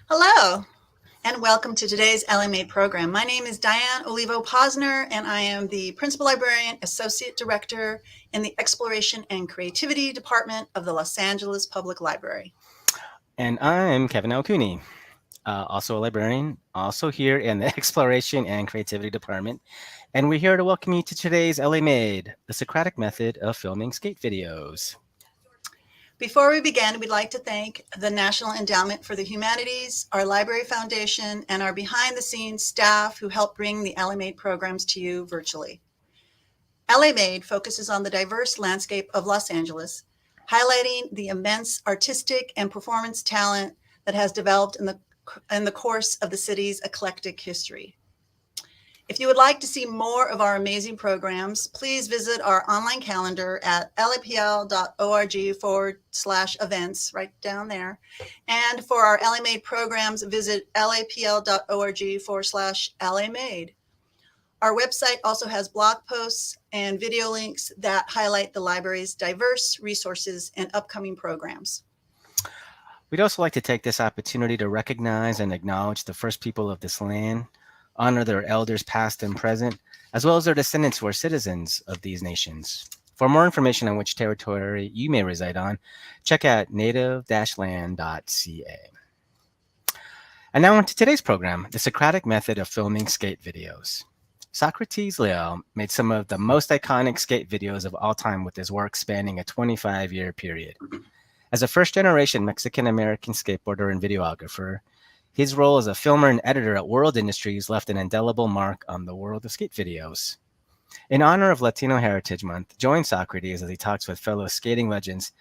Hello, and welcome to today's LMA program. My name is Diane Olivo Posner, and I am the Principal Librarian Associate Director in the Exploration and Creativity Department of the Los Angeles Public Library. And I'm Kevin Alcooney, also a librarian, also here in the Exploration and Creativity Department. And we're here to welcome you to today's LA Made, the Socratic method of filming skate videos. Before we begin, we'd like to thank the National Endowment for the Humanities, our Library Foundation, and our behind-the-scenes staff who help bring the LA Made programs to you virtually. LA Made focuses on the diverse landscape of Los Angeles, highlighting the immense artistic and performance talent that has developed in the course of the city's eclectic history. If you would like to see more of our amazing programs, please visit our online calendar at lapl.org/events, right down there. And for our LA Made programs, visit lapl.org/LAMade. Our website also has blog posts and video links that highlight the library's diverse resources and upcoming programs. We'd also like to take this opportunity to recognize and acknowledge the first people of this land, honor their elders past and present, as well as their descendants who are citizens of these nations. For more information on which territory you may reside on, check out native-land.ca. And now on to today's program, the Socratic method of filming skate videos. Socrates Leal made some of the most iconic skate videos of all time with his work spanning a 25-year period. As a first-generation Mexican-American skateboarder and videographer, his role as a filmer and editor at World Industries left an indelible mark on the world of skate videos. In honor of Latino Heritage Month, join Socrates as he talks with fellow skating legends.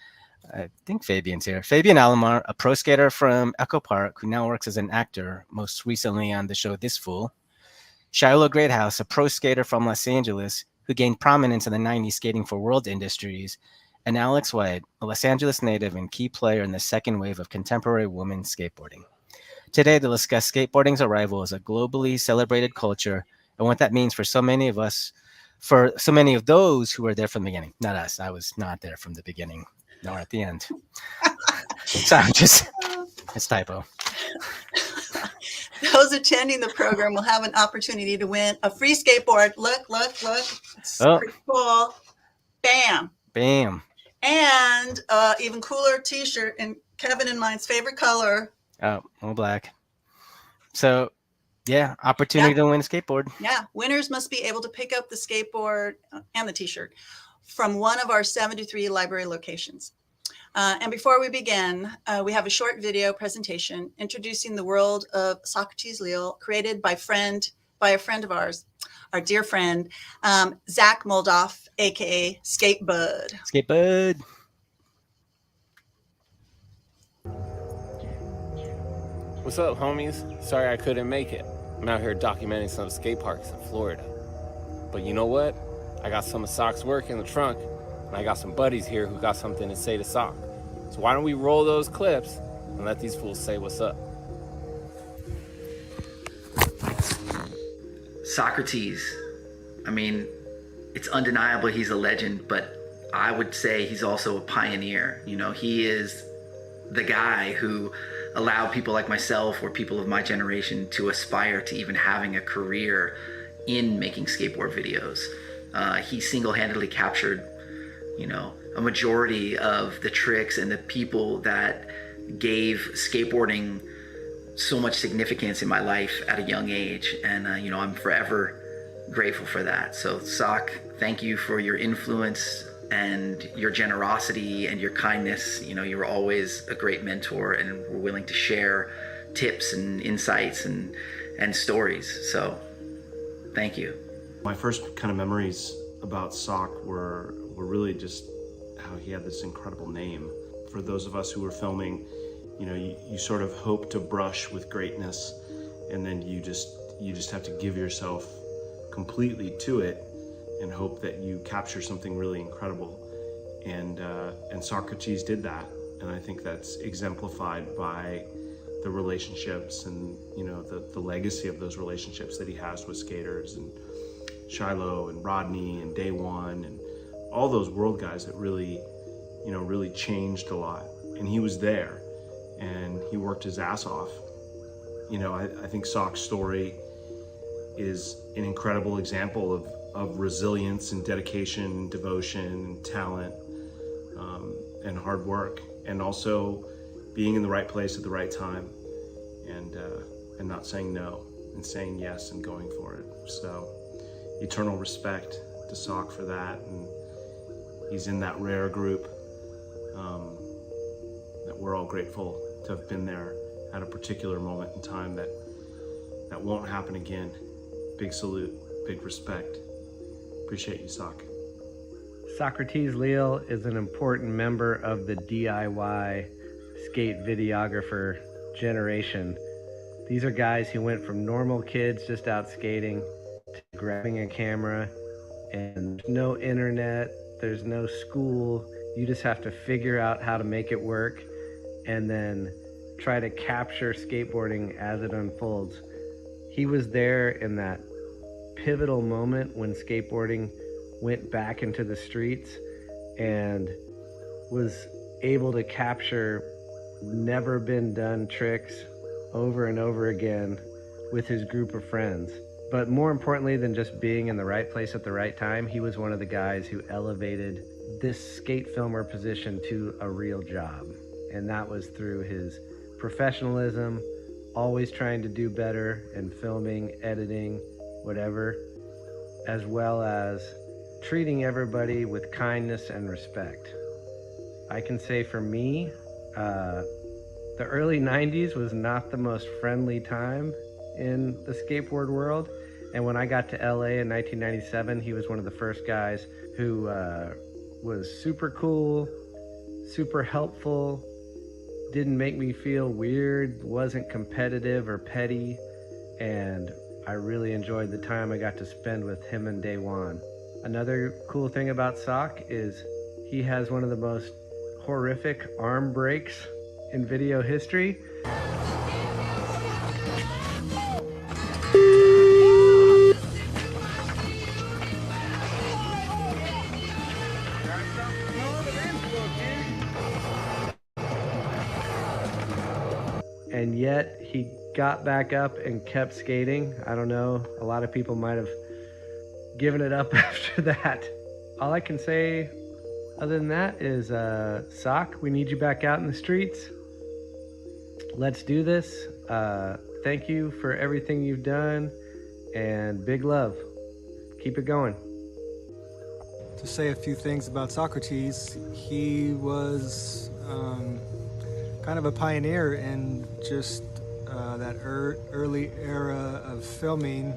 I think Fabian's here. Fabian Alomar, a pro skater from Echo Park who now works as an actor, most recently on the show This Fool. Shiloh Greathouse, a pro skater from Los Angeles who gained prominence in the 90s skating for World Industries. And Alex White, a Los Angeles native and key player in the second wave of contemporary women's skateboarding. Today, they'll discuss skateboarding's arrival as a globally celebrated culture and what that means for so many of us, for so many of those who were there from the beginning. Not us. I was not there from the beginning, nor at the end. So it's typo. Those attending the program will have an opportunity to win a free skateboard. Look. It's pretty cool. Bam. Bam. And even cooler t-shirt in Kevin and mine's favorite color. Oh, all black. So, yeah, opportunity to win a skateboard. Yeah, winners must be able to pick up the skateboard and the t-shirt from one of our 73 library locations. And before we begin, we have a short video presentation introducing the world of Socrates Leal, created by a friend of ours, our dear friend, Zach Moldoff, aka Skatebud. Skatebud. What's up, homies? Sorry I couldn't make it. I'm out here documenting some skate parks in Florida. But you know what? I got some of Soc's work in the trunk, and I got some buddies here who got something to say to Soc. So why don't we roll those clips and let these fools say what's up? Socrates, I mean, it's undeniable he's a legend, but I would say he's also a pioneer. You know, he is the guy who allowed people like myself or people of my generation to aspire to even having a career in making skateboard videos. He single-handedly captured, a majority of the tricks and the people that gave skateboarding so much significance in my life at a young age. And, I'm forever grateful for that. So Soc, thank you for your influence and your generosity and your kindness. You were always a great mentor and were willing to share tips and insights and stories. So thank you. My first kind of memories about Soc were really just how he had this incredible name. For those of us who were filming, you sort of hope to brush with greatness, and then you just have to give yourself completely to it and hope that you capture something really incredible. And Socrates did that, and I think that's exemplified by the relationships and the legacy of those relationships that he has with skaters and Shiloh and Rodney and Day One and all those world guys that really changed a lot. And he was there, and he worked his ass off You know, I think Sock's story is an incredible example of resilience and dedication and devotion and talent, and hard work, and also being in the right place at the right time, and not saying no and saying yes and going for it. So eternal respect to Sock for that, and he's in that rare group that we're all grateful to have been there at a particular moment in time that won't happen again. Big salute, big respect. Appreciate you, Sock. Socrates Leal is an important member of the DIY skate videographer generation. These are guys who went from normal kids just out skating to grabbing a camera, and no internet, there's no school. You just have to figure out how to make it work and then try to capture skateboarding as it unfolds. He was there in that pivotal moment when skateboarding went back into the streets and was able to capture never been done tricks over and over again with his group of friends. But more importantly than just being in the right place at the right time, he was one of the guys who elevated this skate filmer position to a real job. And that was through his professionalism, always trying to do better in filming, editing, whatever, as well as treating everybody with kindness and respect. I can say for me, the early 90s was not the most friendly time in the skateboard world. And when I got to LA in 1997, he was one of the first guys who was super cool, super helpful, didn't make me feel weird, wasn't competitive or petty, and I really enjoyed the time I got to spend with him and Day One. Another cool thing about Sock is he has one of the most horrific arm breaks in video history. And yet he got back up and kept skating. I don't know, a lot of people might have given it up after that. All I can say other than that is, Sock, we need you back out in the streets. Let's do this. Thank you for everything you've done, and big love. Keep it going. To say a few things about Socrates, he was kind of a pioneer in just that early era of filming,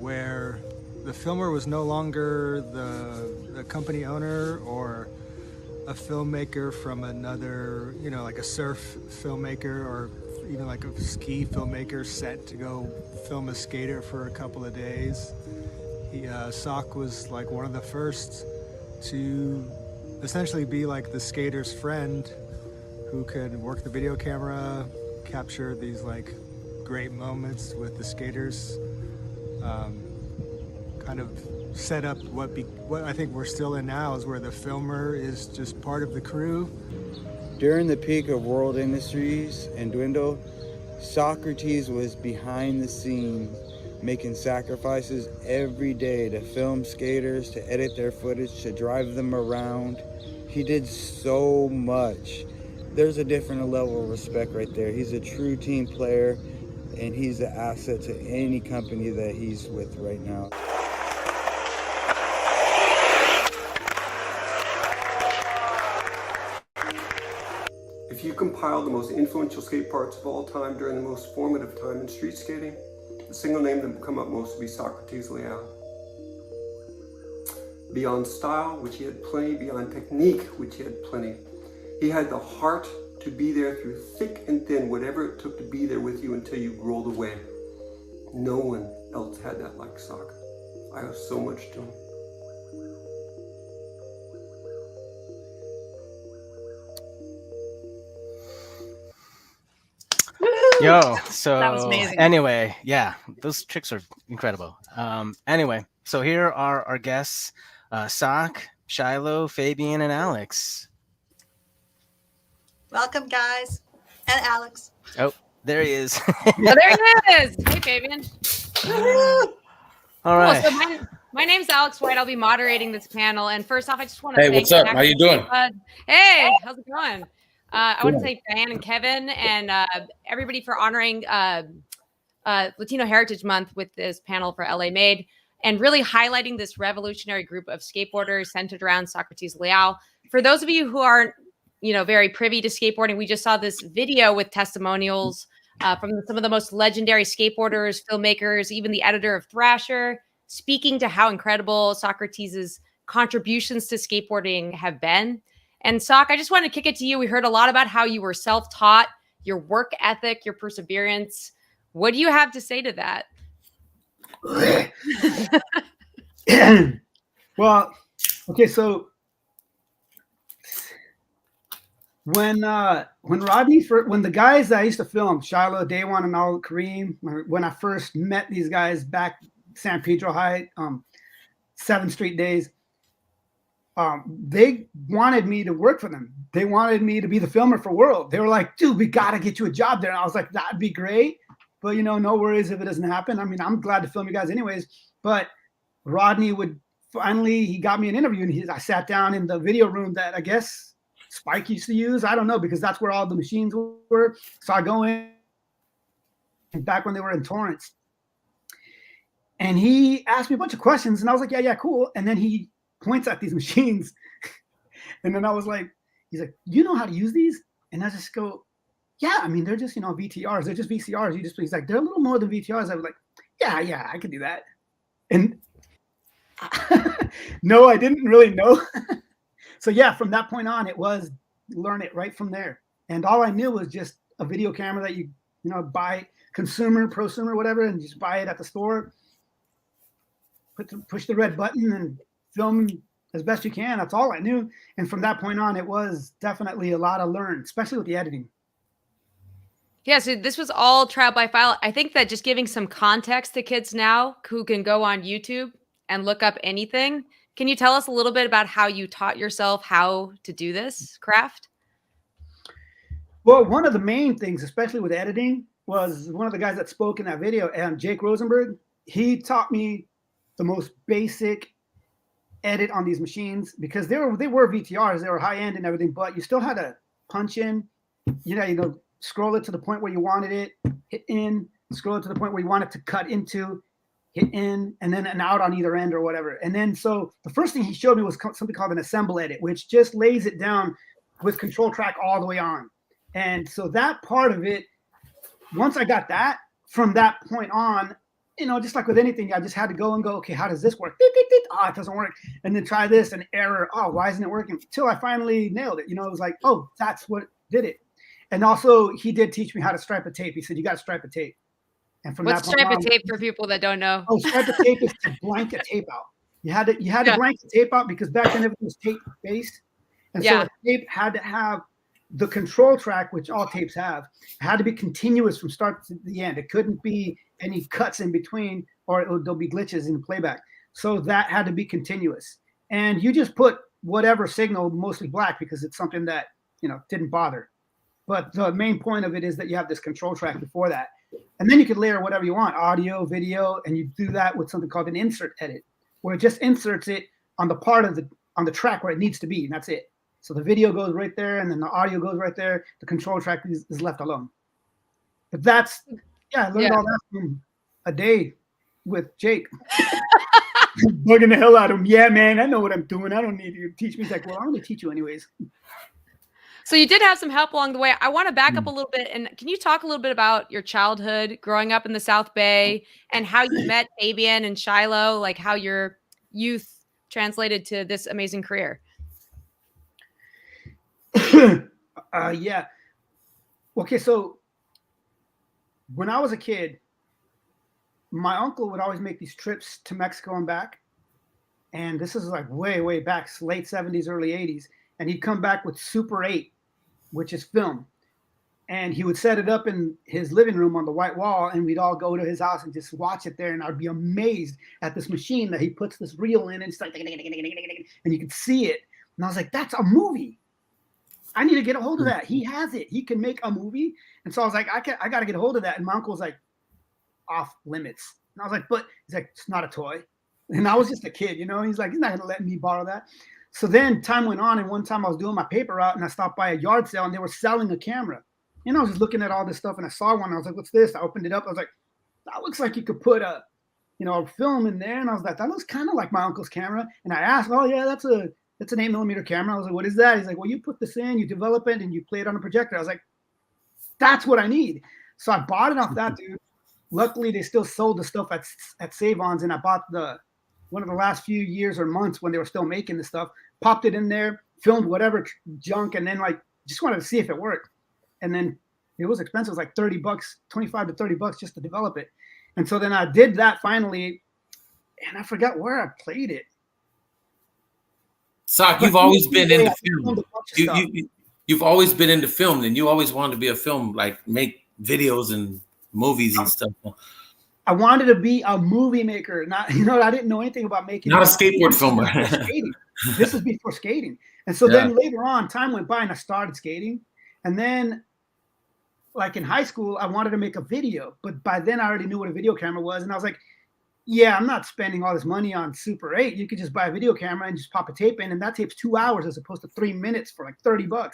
where the filmer was no longer the company owner or a filmmaker from another, you know, like a surf filmmaker or even like a ski filmmaker sent to go film a skater for a couple of days. Sock was like one of the first to essentially be like the skater's friend who could work the video camera, capture these like great moments with the skaters, kind of set up what I think we're still in now, is where the filmer is just part of the crew. During the peak of World Industries and Dwindle, Socrates was behind the scenes making sacrifices every day to film skaters, to edit their footage, to drive them around. He did so much. There's a different level of respect right there. He's a true team player, and he's an asset to any company that he's with right now. If you compile the most influential skate parks of all time during the most formative time in street skating, the single name that will come up most will be Socrates Leal. Beyond style, which he had plenty, beyond technique, which he had plenty, he had the heart to be there through thick and thin, whatever it took to be there with you until you rolled away. No one else had that like Sock. I owe so much to him. Yo, so That was amazing. Anyway, yeah, those tricks are incredible. Anyway, so here are our guests, Sock, Shiloh, Fabian, and Alex. Welcome, guys. And Alex. Oh, There he is. Oh, there he is. Hey, Fabian. All right. Cool. So my name's Alex White. I'll be moderating this panel. And first off, I just want to Hey, thank what's up? How you doing? Hey, how's it going? I want to thank Diane and Kevin and everybody for honoring Latino Heritage Month with this panel for LA Made and really highlighting this revolutionary group of skateboarders centered around Socrates Leal. For those of you who aren't, very privy to skateboarding, we just saw this video with testimonials from some of the most legendary skateboarders, filmmakers, even the editor of Thrasher, speaking to how incredible Socrates' contributions to skateboarding have been. And Sock, I just want to kick it to you. We heard a lot about how you were self-taught, your work ethic, your perseverance. What do you have to say to that? Well, okay, so when the guys that I used to film, Shiloh, Day One, and all Kareem, when I first met these guys back San Pedro High, 7th Street days, they wanted me to work for them. They wanted me to be the filmer for World. They were like, dude, we got to get you a job there. And I was like, that'd be great. But, no worries if it doesn't happen. I mean, I'm glad to film you guys anyways. But Rodney he got me an interview, and I sat down in the video room that I guess Spike used to use. I don't know, because that's where all the machines were. So I go in back when they were in Torrance. And he asked me a bunch of questions, and I was like, yeah, cool. And then he points at these machines. And then I was like, he's like, you know how to use these? And I just go, yeah, I mean, they're just, VTRs. They're just VCRs. He's like, they're a little more than VTRs. I was like, yeah, I can do that. And no, I didn't really know. So yeah, from that point on, it was learn it right from there. And all I knew was just a video camera that you buy, consumer, prosumer, whatever, and just buy it at the store. Push the red button and film as best you can. That's all I knew. And from that point on, it was definitely a lot of learn, especially with the editing. Yeah, so this was all trial by fire. I think that just giving some context to kids now who can go on YouTube and look up anything. Can you tell us a little bit about how you taught yourself how to do this craft? Well, one of the main things, especially with editing, was one of the guys that spoke in that video, Jake Rosenberg. He taught me the most basic edit on these machines, because they were VTRs, they were high end and everything, but you still had to punch in, scroll it to the point where you wanted it, hit in, scroll it to the point where you want it to cut into, hit in, and then an out on either end or whatever. And then so the first thing he showed me was something called an assemble edit, which just lays it down with control track all the way on. And so that part of it, once I got that, from that point on, just like with anything, I just had to go, okay, how does this work? It doesn't work. And then try this, and error. Oh, why isn't it working? Until I finally nailed it. It was like, oh, that's what did it. And also, he did teach me how to stripe a tape. He said, you got to stripe a tape. And from What's that point stripe on, a tape for people that don't know? Oh, stripe a tape is to blank a tape out. You had to blank the tape out, because back then everything was tape based. And so a tape had to have the control track, which all tapes have, had to be continuous from start to the end. It couldn't be any cuts in between, or there'll be glitches in the playback. So that had to be continuous. And you just put whatever signal, mostly black, because it's something that, didn't bother. But the main point of it is that you have this control track before that. And then you could layer whatever you want, audio, video, and you do that with something called an insert edit, where it just inserts it on the part of on the track where it needs to be, and that's it. So the video goes right there, and then the audio goes right there. The control track is left alone. But I learned all that from a day with Jake. Bugging the hell out of him. Yeah, man, I know what I'm doing. I don't need you to teach me. He's like, well, I'm going to teach you anyways. So you did have some help along the way. I want to back up a little bit. And can you talk a little bit about your childhood growing up in the South Bay and how you met Fabian and Shiloh, like how your youth translated to this amazing career? Yeah. Okay, so when I was a kid, my uncle would always make these trips to Mexico and back. And this is like way, way back, late 70s, early 80s. And he'd come back with Super 8, which is film. And he would set it up in his living room on the white wall, and we'd all go to his house and just watch it there. And I'd be amazed at this machine that he puts this reel in, and it's like, and you could see it. And I was like, that's a movie. I need to get a hold of that. He has it. He can make a movie. And so I was like, I got to get a hold of that. And my uncle was like, off limits. And I was like, but he's like, it's not a toy. And I was just a kid, you know. He's like, he's not going to let me borrow that. So then time went on, and one time I was doing my paper route, and I stopped by a yard sale, and they were selling a camera. And I was just looking at all this stuff, and I saw one. I was like, what's this? I opened it up. I was like, that looks like you could put a film in there. And I was like, that looks kind of like my uncle's camera. And I asked, oh yeah, that's an 8mm camera. I was like, what is that? He's like, well, you put this in, you develop it, and you play it on a projector. I was like, that's what I need. So I bought it off that dude. Luckily, they still sold the stuff at Save-Ons, and I bought one of the last few years or months when they were still making the stuff, popped it in there, filmed whatever junk, and then like just wanted to see if it worked. And then it was expensive. It was like $30, $25 to $30 just to develop it. And so then I did that finally, and I forgot where I played it. Sock, you've always been into film. You've always been into film, and you always wanted to be a film, like make videos and movies and stuff. I wanted to be a movie maker. Not, I didn't know anything about making. Not a skateboard filmer. This is before skating. And so then later on, time went by and I started skating. And then like in high school, I wanted to make a video, but by then I already knew what a video camera was. And I was like, yeah, I'm not spending all this money on Super 8. You could just buy a video camera and just pop a tape in, and that tape's 2 hours as opposed to 3 minutes for like $30.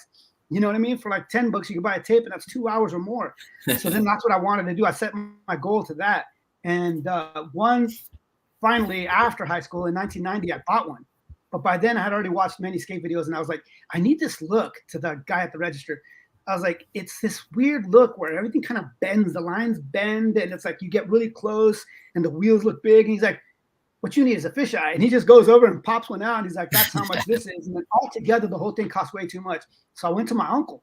You know what I mean? For like $10, you can buy a tape, and that's 2 hours or more. So then that's what I wanted to do. I set my goal to that. And finally, after high school in 1990, I bought one. But by then, I had already watched many skate videos, and I was like, I need this look to the guy at the register. I was like, it's this weird look where everything kind of bends. The lines bend, and it's like you get really close, and the wheels look big. And he's like, what you need is a fisheye. And he just goes over and pops one out, and he's like, that's how much this is. And then altogether, the whole thing cost way too much. So I went to my uncle,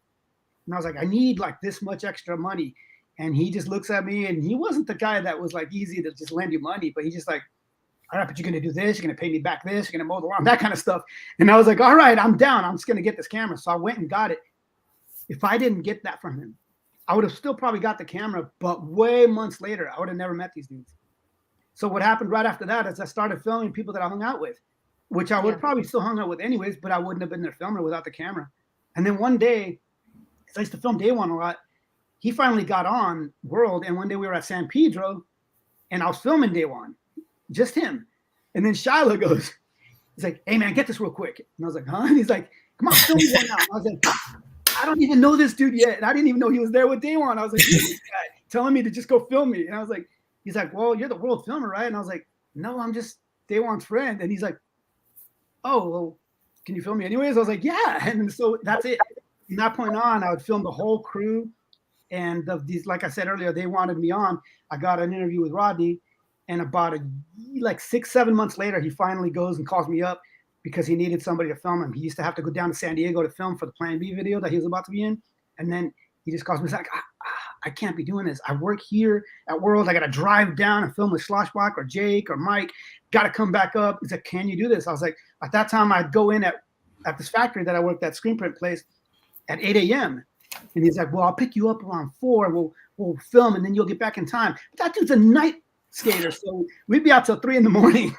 and I was like, I need like this much extra money. And he just looks at me, and he wasn't the guy that was like easy to just lend you money, but he just like, all right, but you're going to do this. You're going to pay me back this. You're going to mow the lawn, that kind of stuff. And I was like, all right, I'm down. I'm just going to get this camera. So I went and got it. If I didn't get that from him, I would have still probably got the camera, but way months later, I would have never met these dudes. So what happened right after that is I started filming people that I hung out with, which I would probably still hung out with anyways, but I wouldn't have been their filmer without the camera. And then one day, I used to film Day One a lot. He finally got on World, and one day we were at San Pedro, and I was filming Day One, just him. And then Shiloh goes, he's like, hey man, get this real quick. And I was like, huh? And he's like, come on, film me one now. I was like, I don't even know this dude yet. And I didn't even know he was there with Day One. I was like, this guy telling me to just go film me. And I was like, he's like, well, you're the world filmer, right? And I was like, no, I'm just Day One's friend. And he's like, oh, well, can you film me anyways? I was like, yeah. And so that's it. From that point on, I would film the whole crew. And these, like I said earlier, they wanted me on. I got an interview with Rodney, and about 6-7 months later, he finally goes and calls me up because he needed somebody to film him. He used to have to go down to San Diego to film for the Plan B video that he was about to be in. And then he just calls me, he's like, I can't be doing this. I work here at World. I got to drive down and film with Schlossbach or Jake or Mike. Got to come back up. He's like, can you do this? I was like, at that time, I'd go in at this factory that I worked at, screen print place, at 8 a.m. And he's like, well, I'll pick you up around 4. We'll film, and then you'll get back in time. But that dude's a night skater, so we'd be out till 3 in the morning.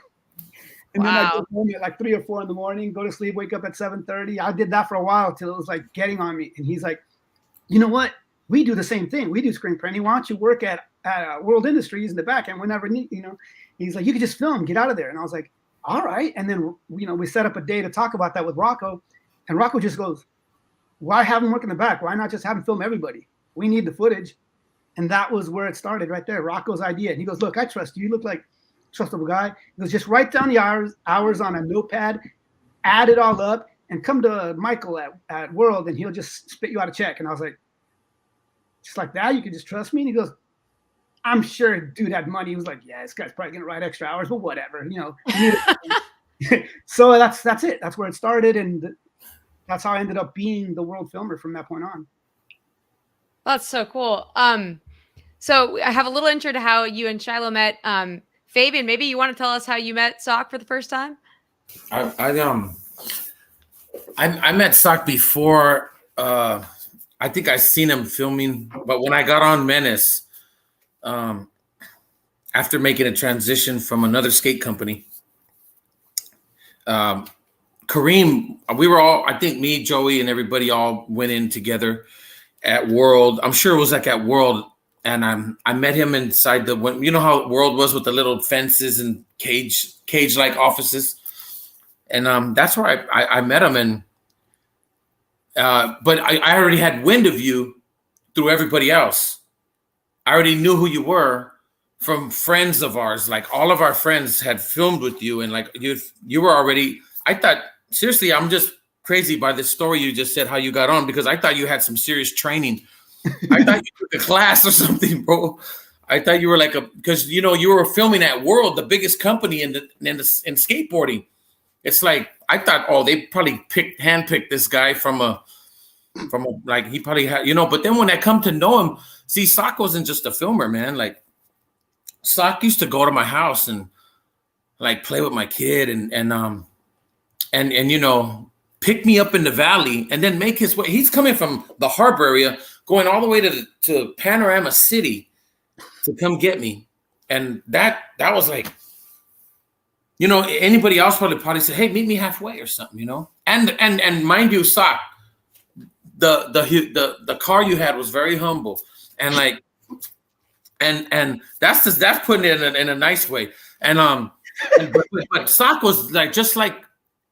And then I'd go home at like 3 or 4 in the morning, go to sleep, wake up at 7:30. I did that for a while till it was like getting on me. And he's like, you know what? We do the same thing. We do screen printing. Why don't you work at World Industries in the back end whenever need, He's like, you can just film, get out of there. And I was like, all right. And then, we set up a day to talk about that with Rocco. And Rocco just goes, why have him work in the back? Why not just have him film everybody? We need the footage. And that was where it started right there. Rocco's idea. And he goes, look, I trust you. You look like a trustable guy. He goes, just write down the hours on a notepad, add it all up, and come to Michael at World, and he'll just spit you out a check. And I was like, just like that? You can just trust me? And he goes, I'm sure dude had money. He was like, yeah, this guy's probably going to write extra hours, but whatever. So that's it. That's where it started. And that's how I ended up being the world filmer from that point on. That's so cool. So I have a little intro to how you and Shiloh met. Fabian, maybe you want to tell us how you met Sock for the first time? I met Sock before. I think I seen him filming, but when I got on Menace, after making a transition from another skate company, Kareem, we were all, I think me, Joey, and everybody all went in together at World. I'm sure it was like at World. And I met him inside you know how World was with the little fences and cage-like offices. And that's where I met him. And but I already had wind of you through everybody else. I already knew who you were from friends of ours. Like all of our friends had filmed with you, and like you were already. I thought, seriously, I'm just crazy by this story you just said, how you got on, because I thought you had some serious training. I thought you took a class or something, bro. I thought you were like because you know you were filming at World, the biggest company in skateboarding. It's like I thought, oh, they probably handpicked this guy from a like he probably had, you know. But then when I come to know him, see, Sock wasn't just a filmer, man. Like Sock used to go to my house and like play with my kid and you know, pick me up in the valley and then make his way. He's coming from the harbor area, going all the way to Panorama City to come get me. And that was like, you know, anybody else probably said, hey, meet me halfway or something, you know? And mind you, Sock, the car you had was very humble. And like, and that's putting it in a nice way. And but Sock was like, just like,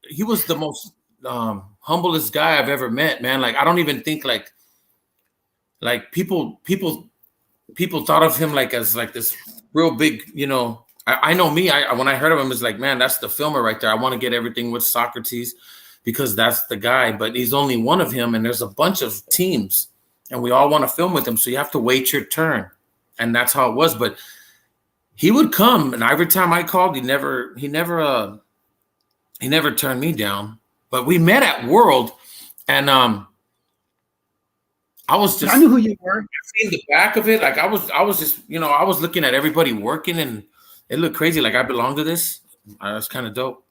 he was the most humblest guy I've ever met, man. Like, I don't even think like people thought of him like as like this real big, you know. I know me. When I heard of him, it's like, man, that's the filmer right there. I want to get everything with Socrates because that's the guy. But he's only one of him, and there's a bunch of teams, and we all want to film with him. So you have to wait your turn, and that's how it was. But he would come, and every time I called, he never turned me down. But we met at World, and I knew who you were. I seen the back of it. Like I was just, you know, I was looking at everybody working, and it looked crazy. Like I belong to this. That's kind of dope.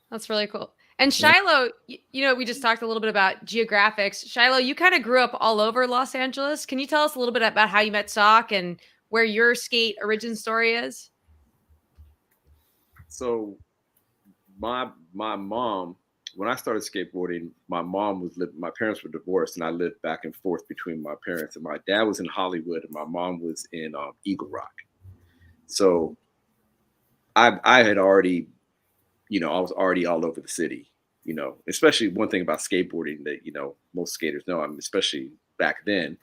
That's really cool. And Shiloh, you know, we just talked a little bit about geographics. Shiloh, you kind of grew up all over Los Angeles. Can you tell us a little bit about how you met Sock and where your skate origin story is? So my mom, when I started skateboarding, my parents were divorced, and I lived back and forth between my parents. And my dad was in Hollywood, and my mom was in Eagle Rock. So I had already, you know, I was already all over the city, you know, especially one thing about skateboarding that, you know, most skaters know, I mean, especially back then,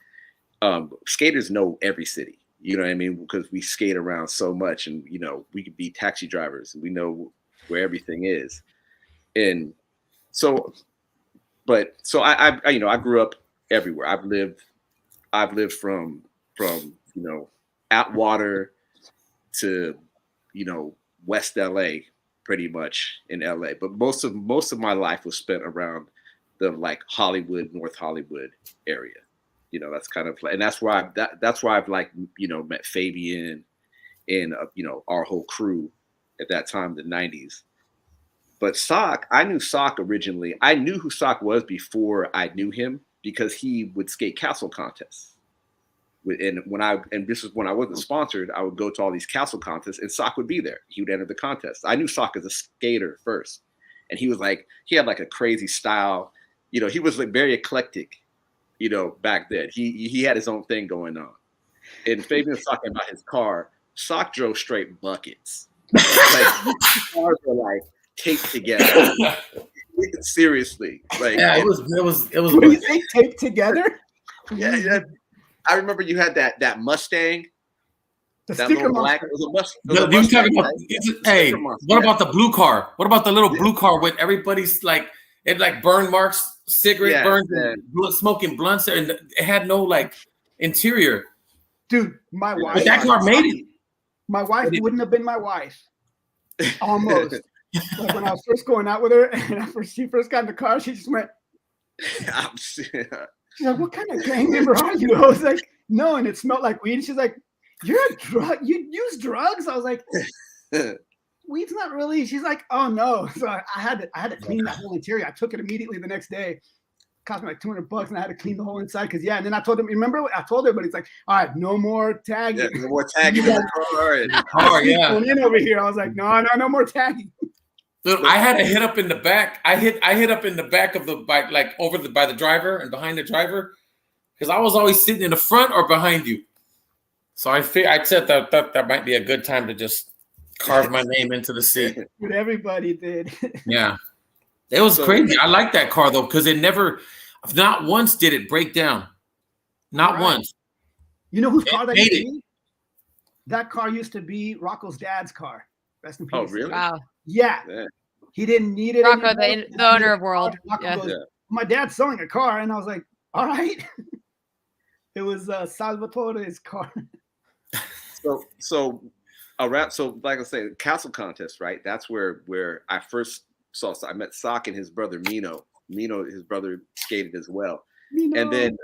skaters know every city, you know what I mean? Because we skate around so much, and, you know, we could be taxi drivers and we know where everything is. And so I you know, I grew up everywhere. I've lived from, you know, Atwater to, you know, West LA, pretty much in LA. But most of my life was spent around the like Hollywood, North Hollywood area. You know, that's kind of like, and that's where I've like, you know, met Fabian and you know, our whole crew at that time, the 90s. But Sock, I knew Sock originally. I knew who Sock was before I knew him because he would skate castle contests. And this is when I wasn't sponsored, I would go to all these castle contests and Sock would be there. He would enter the contest. I knew Sock as a skater first. And he was like, he had like a crazy style. You know, he was like very eclectic, you know, back then. He had his own thing going on. And Fabian was talking about his car. Sock drove straight buckets. Like cars were like taped together. Seriously. Like, yeah, it was. What do you think? Taped together? Yeah. I remember you had that Mustang. The that sticker little black. Mustang. It was a Mustang. You talking about? Hey, what about the blue car? What about the little blue car with everybody's like it like burn marks, cigarette burns, and smoking blunts, and it had no like interior. Dude, my wife. But that car made it. My wife wouldn't have been my wife. Almost. Like when I was first going out with her, and she first got in the car, she just went. She's like, what kind of gang member are you? I was like, no, and it smelled like weed. She's like, you're a drug. You use drugs? I was like, weed's not really. She's like, oh no. So I had to clean that whole interior. I took it immediately the next day. It cost me like $200, and I had to clean the whole inside. Cause yeah, and then I told him, remember I told her, but it's like, all right, no more tagging. Yeah, no more tagging in the car. Oh yeah. Going in over here. I was like, no more tagging. Dude, I had a hit up in the back. I hit up in the back of the bike, like by the driver and behind the driver, because I was always sitting in the front or behind you. So I said that might be a good time to just carve my name into the seat. What everybody did. Yeah, it was crazy. I like that car though, because it never, not once did it break down. Not once. You know whose car that used to be? That car used to be Rocco's dad's car. Rest in peace. Oh, really? Wow. Yeah. He didn't need it. Rocco, the owner of World. Rocco goes, my dad's selling a car. And I was like, all right. It was Salvatore's car. So like I say, castle contest, right? That's where I first saw. I met Sock and his brother Mino. His brother, skated as well. And then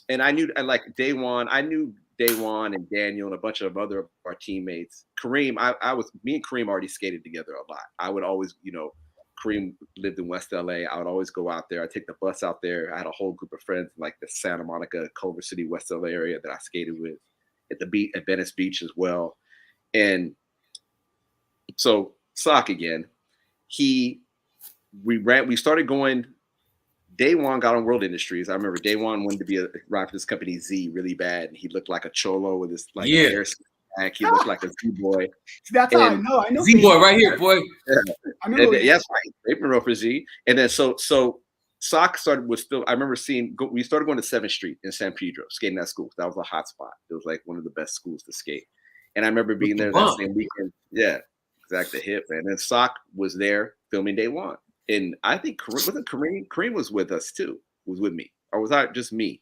and I knew, like Day1, I knew Day1 and Daniel and a bunch of our teammates. Kareem, me and Kareem already skated together a lot. I would always, Kareem lived in West LA. I would always go out there. I'd take the bus out there. I had a whole group of friends in like the Santa Monica, Culver City, West LA area that I skated with, at the beach at Venice Beach as well. And so Sock again, we started going. Day1 got on World Industries. I remember Day1 wanted to be ride for this company Z really bad, and he looked like a cholo with his hair back. He looked like a Z boy. That's how I know. I know Z boy right here, boy. Yeah. Yes, right. Paper roll for Z. And then so Sock I remember we started going to 7th Street in San Pedro, skating at school. That was a hot spot. It was like one of the best schools to skate. And I remember being there that same weekend. Yeah, exactly. Hip, man. And Sock was there filming Day1. And I think Kareem was with us too, was with me. Or was that just me?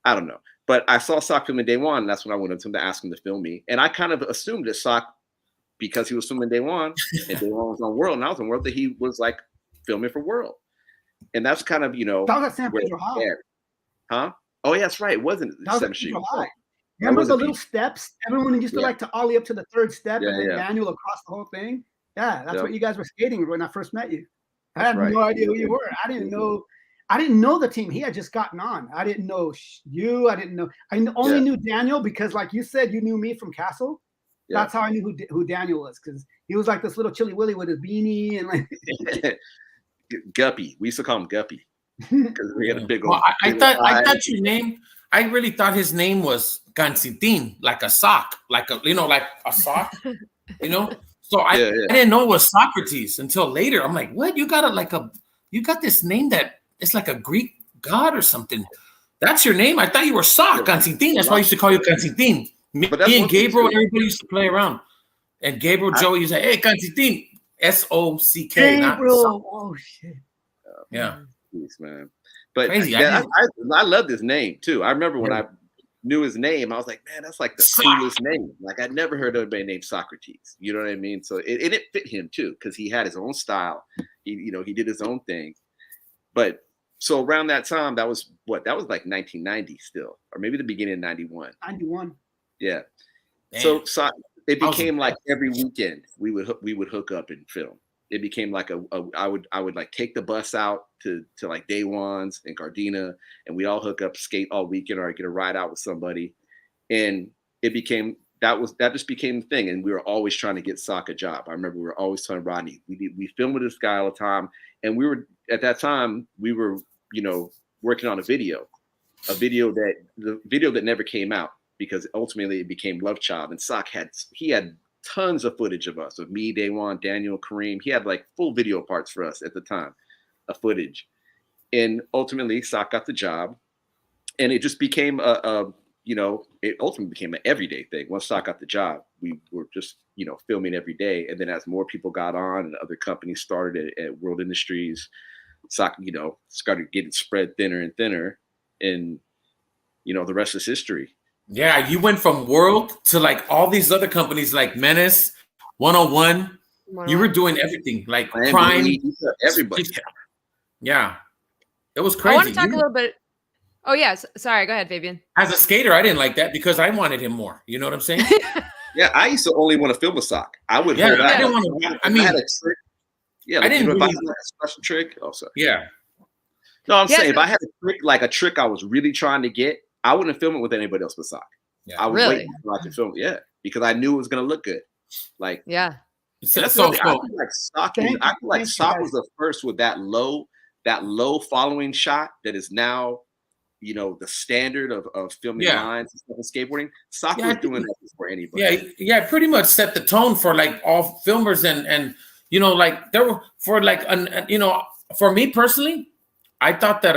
I don't know. But I saw Sock filming Day1, and that's when I went up to him to ask him to film me. And I kind of assumed that Sock, because he was filming Day1, and Day1 was on World, and I was on World, that he was like filming for World. And that's kind of, that was at San Pedro High. Huh? Oh, yeah, that's right. It wasn't San Pedro High. Remember the little steps? Everyone used to like to ollie up to the 3rd step and then Daniel across the whole thing. Yeah, that's what you guys were skating when I first met you. I had no idea who you were. I didn't know the team. He had just gotten on. I didn't know you. I only knew Daniel because, like you said, you knew me from Castle. Yeah. That's how I knew who Daniel was, because he was like this little chilly willy with his beanie and like Guppy. We used to call him Guppy because we had a big old. Well, I thought your name. I really thought his name was Gancitin, like a sock, like a sock, So I didn't know it was Socrates until later. I'm like, what? You got this name that it's like a Greek god or something. That's your name? I thought you were Sock, Gancitin. That's why I used to call you Gancitin. Me and Gabriel and everybody used to play around. And Gabriel Joey used to say, hey, Gancitin. SOCK. Gabriel. Oh, shit. Yeah. Jeez, man. But crazy. I love this name too. I remember when I knew his name, I was like, man, that's like the coolest name. Like I'd never heard of anybody named Socrates. You know what I mean? So it fit him too, because he had his own style. He did his own thing. But so around that time, that was like 1990 still, or maybe the beginning of 91. 91. Yeah. Man. So it became like every weekend we would hook up and film. It became like I would like take the bus out to like Day1's and Gardena, and we all hook up, skate all weekend, or I get a ride out with somebody. And it became, that just became the thing. And we were always trying to get Sock a job. I remember we were always telling Rodney, we filmed with this guy all the time. And we were, at that time, we were, working on a video that never came out, because ultimately it became Love Child. And Sock had tons of footage of us, of me, Day1, Daniel, Kareem. He had like full video parts for us at the time of footage. And ultimately Sock got the job, and it just became it ultimately became an everyday thing. Once Sock got the job, we were just, filming every day. And then as more people got on and other companies started at World Industries, Sock, started getting spread thinner and thinner, and, the rest is history. Yeah, you went from World to like all these other companies like Menace, 101. You were doing everything, like Prime, everybody. Yeah, it was crazy. I want to talk a little bit. Oh yes, sorry. Go ahead, Fabian. As a skater, I didn't like that because I wanted him more. You know what I'm saying? Yeah, I used to only want to film a Sock. I would. Yeah, I didn't want to. I mean, I had a trick. Yeah, like, I didn't. If I had a special trick. Oh, sorry. Yeah. No, I'm saying if I had a trick I was really trying to get, I wouldn't film it with anybody else but Sock. Yeah. I would wait to film it, because I knew it was gonna look good. Like, yeah. So, That's so, really, I feel like Sock. Thank I you. feel like Thank you, Sock guys. was the first with that low following shot that is now, you know, the standard of filming Yeah. lines and stuff in skateboarding. Sock Yeah, was I think doing that before anybody. yeah, pretty much set the tone for like all filmers and you know, like there were for like you know, for me personally, I thought that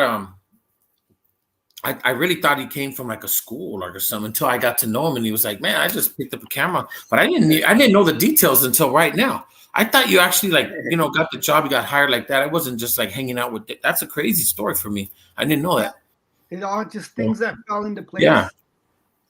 I really thought he came from like a school or something until I got to know him, and he was like, man, I just picked up a camera, but I didn't know the details until right now. I thought you actually like, you know, got the job, you got hired like that. I wasn't just like hanging out with it. That's a crazy story for me. I didn't know that. It all just things that fell into place. Yeah.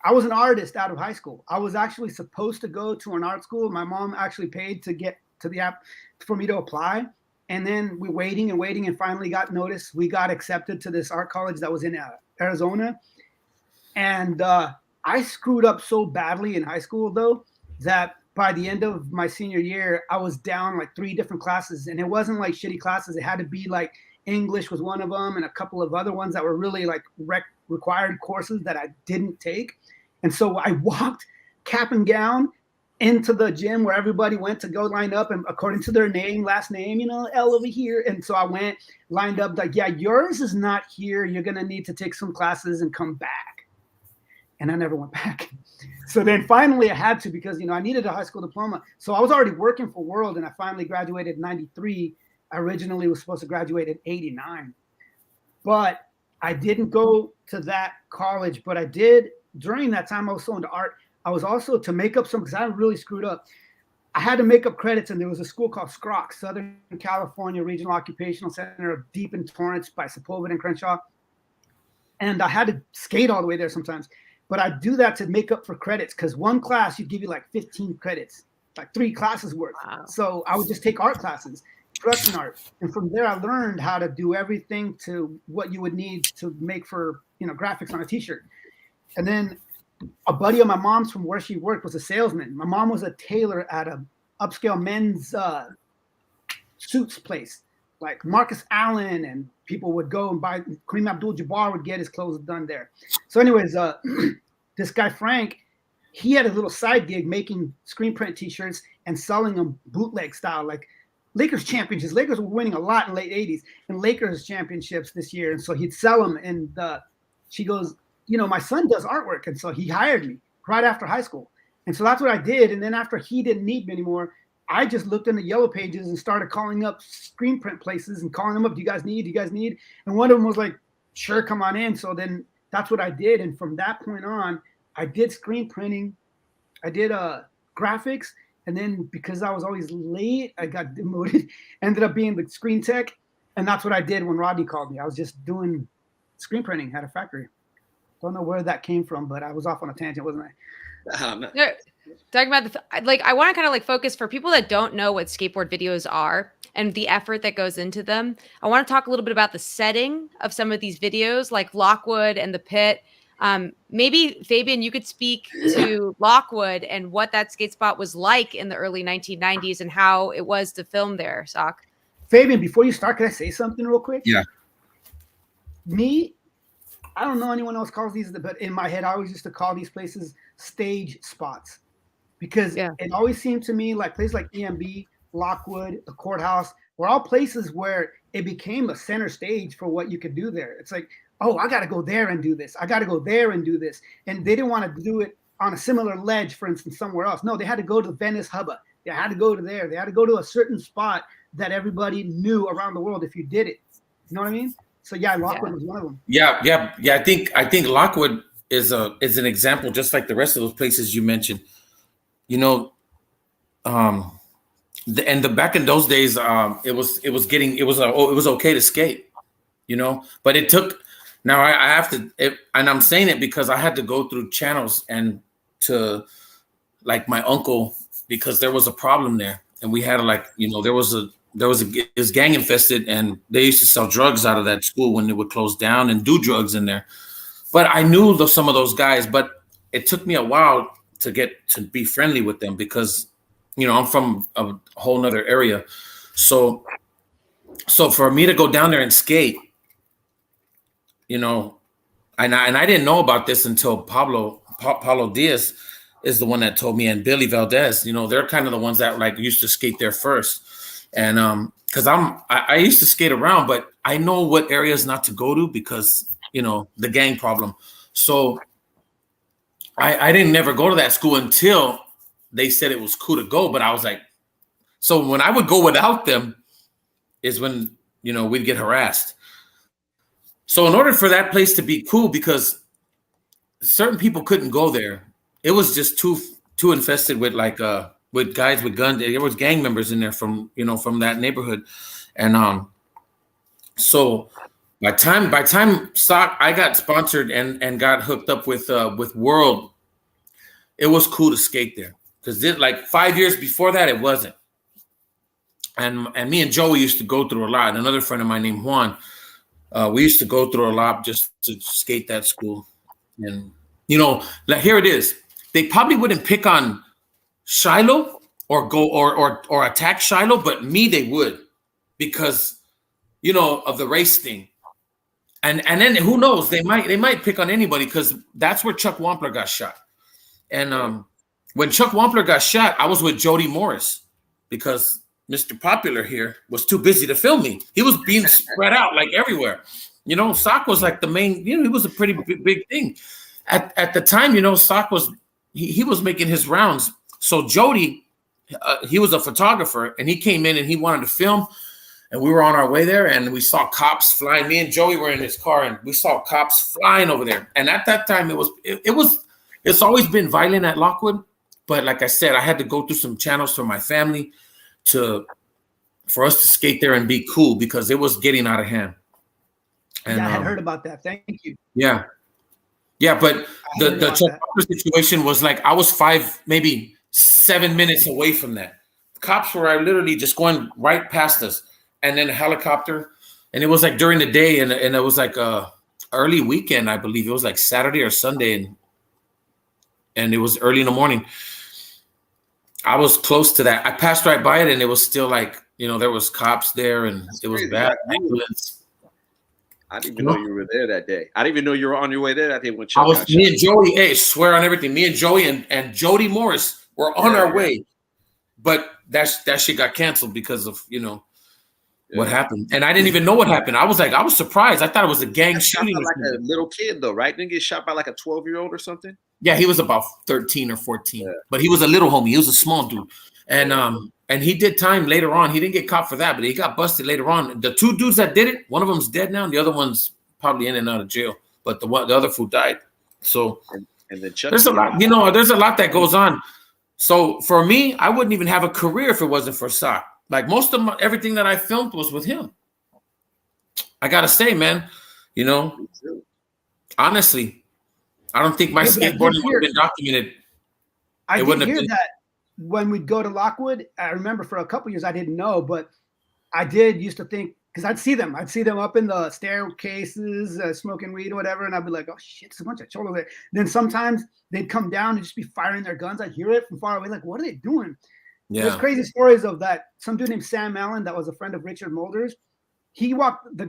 I was an artist out of high school. I was actually supposed to go to an art school. My mom actually paid to get to the app for me to apply. And then we waiting and finally got notice. We got accepted to this art college that was in Arizona. And I screwed up so badly in high school, though, that by the end of my senior year, I was down like 3 different classes. And it wasn't like shitty classes. It had to be like English was one of them and a couple of other ones that were really like required courses that I didn't take. And so I walked cap and gown into the gym where everybody went to go line up, and according to their name, last name, you know, L over here. And so I went lined up like, yeah, yours is not here. You're going to need to take some classes and come back. And I never went back. So then finally I had to, because, you know, I needed a high school diploma. So I was already working for World, and I finally graduated in 93. I originally was supposed to graduate in 89, but I didn't go to that college, but I did during that time. I was so into art. I was also to make up some, because I really screwed up. I had to make up credits, and there was a school called SCROC, Southern California Regional Occupational Center, deep in Torrance by Sepulveda and Crenshaw. And I had to skate all the way there sometimes, but I do that to make up for credits, because one class you'd give you like 15 credits, like 3 classes worth. Wow. So I would just take art classes, production art, and from there I learned how to do everything to what you would need to make for, you know, graphics on a t-shirt. And then a buddy of my mom's from where she worked was a salesman. My mom was a tailor at a upscale men's suits place, like Marcus Allen, and people would go and buy. Kareem Abdul-Jabbar would get his clothes done there. So anyways, this guy Frank, he had a little side gig making screen print t-shirts and selling them bootleg style, like Lakers championships. Lakers were winning a lot in the late 80s and Lakers championships this year. And so he'd sell them. And she goes, you know, my son does artwork. And so he hired me right after high school. And so that's what I did. And then after he didn't need me anymore, I just looked in the yellow pages and started calling up screen print places and calling them up. Do you guys need? Do you guys need? And one of them was like, sure, come on in. So then that's what I did. And from that point on, I did screen printing. I did graphics. And then because I was always late, I got demoted, ended up being the screen tech. And that's what I did when Rodney called me. I was just doing screen printing at a factory. Don't know where that came from, but I was off on a tangent, wasn't I? No, talking about I want to kind of like focus for people that don't know what skateboard videos are and the effort that goes into them. I want to talk a little bit about the setting of some of these videos, like Lockwood and the Pit. Maybe Fabian, you could speak to Lockwood and what that skate spot was like in the early 1990s and how it was to film there, Sock. Fabian, before you start, can I say something real quick? Yeah. I don't know anyone else calls these, but in my head, I always used to call these places stage spots, because it always seemed to me like places like EMB, Lockwood, the Courthouse were all places where it became a center stage for what you could do there. It's like, oh, I got to go there and do this. I got to go there and do this. And they didn't want to do it on a similar ledge, for instance, somewhere else. No, they had to go to Venice Hubba. They had to go to there. They had to go to a certain spot that everybody knew around the world if you did it. You know what I mean? So yeah, Lockwood was one of them. Yeah. I think Lockwood is an example, just like the rest of those places you mentioned. You know, back in those days, it was okay to skate. You know, but it took. Now I have to, and I'm saying it because I had to go through channels and to like my uncle, because there was a problem there, and we had to, like, you know, it was gang infested, and they used to sell drugs out of that school when it would close down and do drugs in there. But I knew some of those guys, but it took me a while to get to be friendly with them, because, you know, I'm from a whole nother area. So for me to go down there and skate, you know, and I didn't know about this until Paulo Diaz is the one that told me, and Billy Valdez. You know, they're kind of the ones that like used to skate there first. And because I used to skate around, but I know what areas not to go to because, you know, the gang problem. So I didn't never go to that school until they said it was cool to go. But I was like, so when I would go without them is when, you know, we'd get harassed. So in order for that place to be cool, because certain people couldn't go there, it was just too infested with like with guys with guns. There was gang members in there from, you know, from that neighborhood. And so by time I got sponsored and got hooked up with World, it was cool to skate there. Because like 5 years before that, it wasn't. And me and Joey used to go through a lot. And another friend of mine named Juan, we used to go through a lot just to skate that school. And, you know, like here it is. They probably wouldn't pick on Shiloh or go or attack Shiloh, but me they would, because, you know, of the race thing. And then who knows, they might pick on anybody, because that's where Chuck Wampler got shot. And when Chuck Wampler got shot, I was with Jody Morris because Mr. Popular here was too busy to film me. He was being spread out like everywhere. You know, Sock was like the main, you know, he was a pretty big thing. At the time, you know, Sock was, he was making his rounds. So Jody, he was a photographer, and he came in and he wanted to film, and we were on our way there, and we saw cops flying. Me and Joey were in his car, and we saw cops flying over there. And at that time, it's always been violent at Lockwood. But like I said, I had to go through some channels for my family for us to skate there and be cool, because it was getting out of hand. And, yeah, I had heard about that. Thank you. Yeah. Yeah, but the Chuck Wampler situation was like, I was maybe 7 minutes away from that. Cops were literally just going right past us, and then a helicopter, and it was like during the day, and it was like early weekend, I believe. It was like Saturday or Sunday, and it was early in the morning. I was close to that. I passed right by it, and it was still like, you know, there was cops there, and it was bad ambulance. I didn't even know you were there that day. I didn't even know you were on your way there that day when Chuck got shot. Me and Joey, hey, swear on everything. Me and Joey and Jody Morris were on our way, but that shit got canceled because of, you know, what happened. And I didn't even know what happened. I was surprised. I thought it was a gang shooting. Like a little kid though, right? Didn't get shot by like a 12-year-old or something. Yeah, he was about 13 or 14, but he was a little homie. He was a small dude, and he did time later on. He didn't get caught for that, but he got busted later on. The two dudes that did it, one of them's dead now, and the other one's probably in and out of jail. But the other fool died. So and then Chuck, there's a lot, you know, there's a lot that goes on. So for me, I wouldn't even have a career if it wasn't for Sock. Like most of everything that I filmed was with him. I gotta say, man, you know, honestly, I don't think my skateboarding would have been documented. I did hear that when we'd go to Lockwood. I remember for a couple years I didn't know, but I used to think, because I'd see them up in the staircases smoking weed or whatever, and I'd be like, oh shit, there's a bunch of cholos there. Then sometimes they'd come down and just be firing their guns. I'd hear it from far away, like, what are they doing? Yeah. There's crazy stories of that. Some dude named Sam Allen, that was a friend of Richard Mulder's, the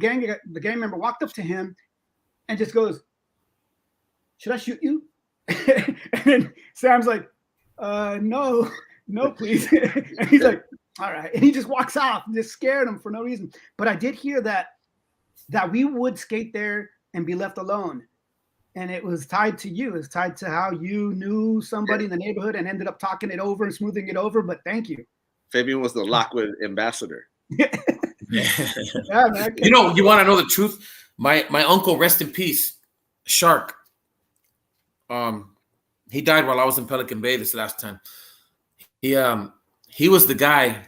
gang member walked up to him and just goes, should I shoot you? And then Sam's like, no, please. And he's like, all right. And he just walks off and just scared him for no reason. But I did hear that we would skate there and be left alone. And it was tied to you. It's tied to how you knew somebody in the neighborhood and ended up talking it over and smoothing it over. But thank you. Fabian was the Lockwood ambassador. Yeah, man. You know, you want to know the truth? My uncle, rest in peace, Shark. He died while I was in Pelican Bay this last time. He was the guy.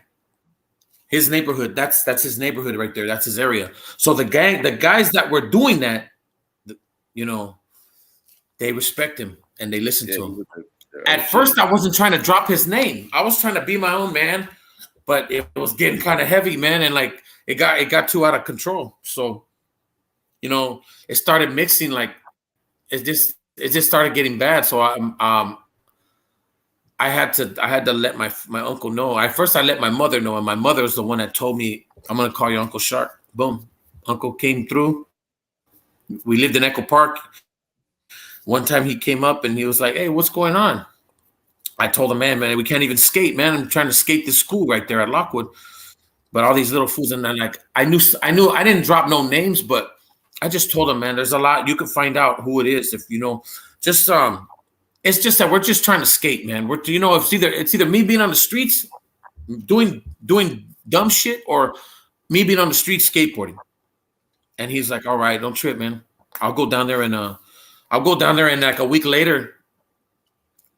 His neighborhood. That's his neighborhood right there. That's his area. So the guys that were doing that, you know, they respect him and they listen to him. At first, I wasn't trying to drop his name. I was trying to be my own man, but it was getting kind of heavy, man, and like it got too out of control. So, you know, it started mixing. Like it just started getting bad. So I had to let my uncle know. I let my mother know, and my mother was the one that told me, "I'm gonna call your Uncle Shark." Boom, Uncle came through. We lived in Echo Park. One time he came up and he was like, "Hey, what's going on?" I told him, man, we can't even skate, man. I'm trying to skate this school right there at Lockwood. But all these little fools, and then like I knew I didn't drop no names, but I just told him, man, there's a lot you can find out who it is if you know. Just it's just that we're just trying to skate, man. We're it's either me being on the streets doing dumb shit or me being on the streets skateboarding. And he's like, all right, don't trip, man. I'll go down there and like a week later,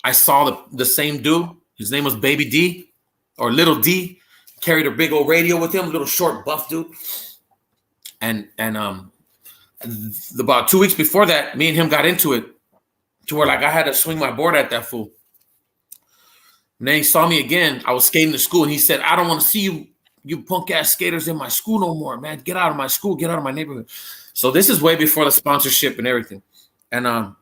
I saw the same dude. His name was Baby D or Little D. Carried a big old radio with him, little short buff dude. And about 2 weeks before that, me and him got into it to where like I had to swing my board at that fool. And then he saw me again. I was skating to school and he said, I don't want to see you punk ass skaters in my school no more, man. Get out of my school, get out of my neighborhood. So this is way before the sponsorship and everything. And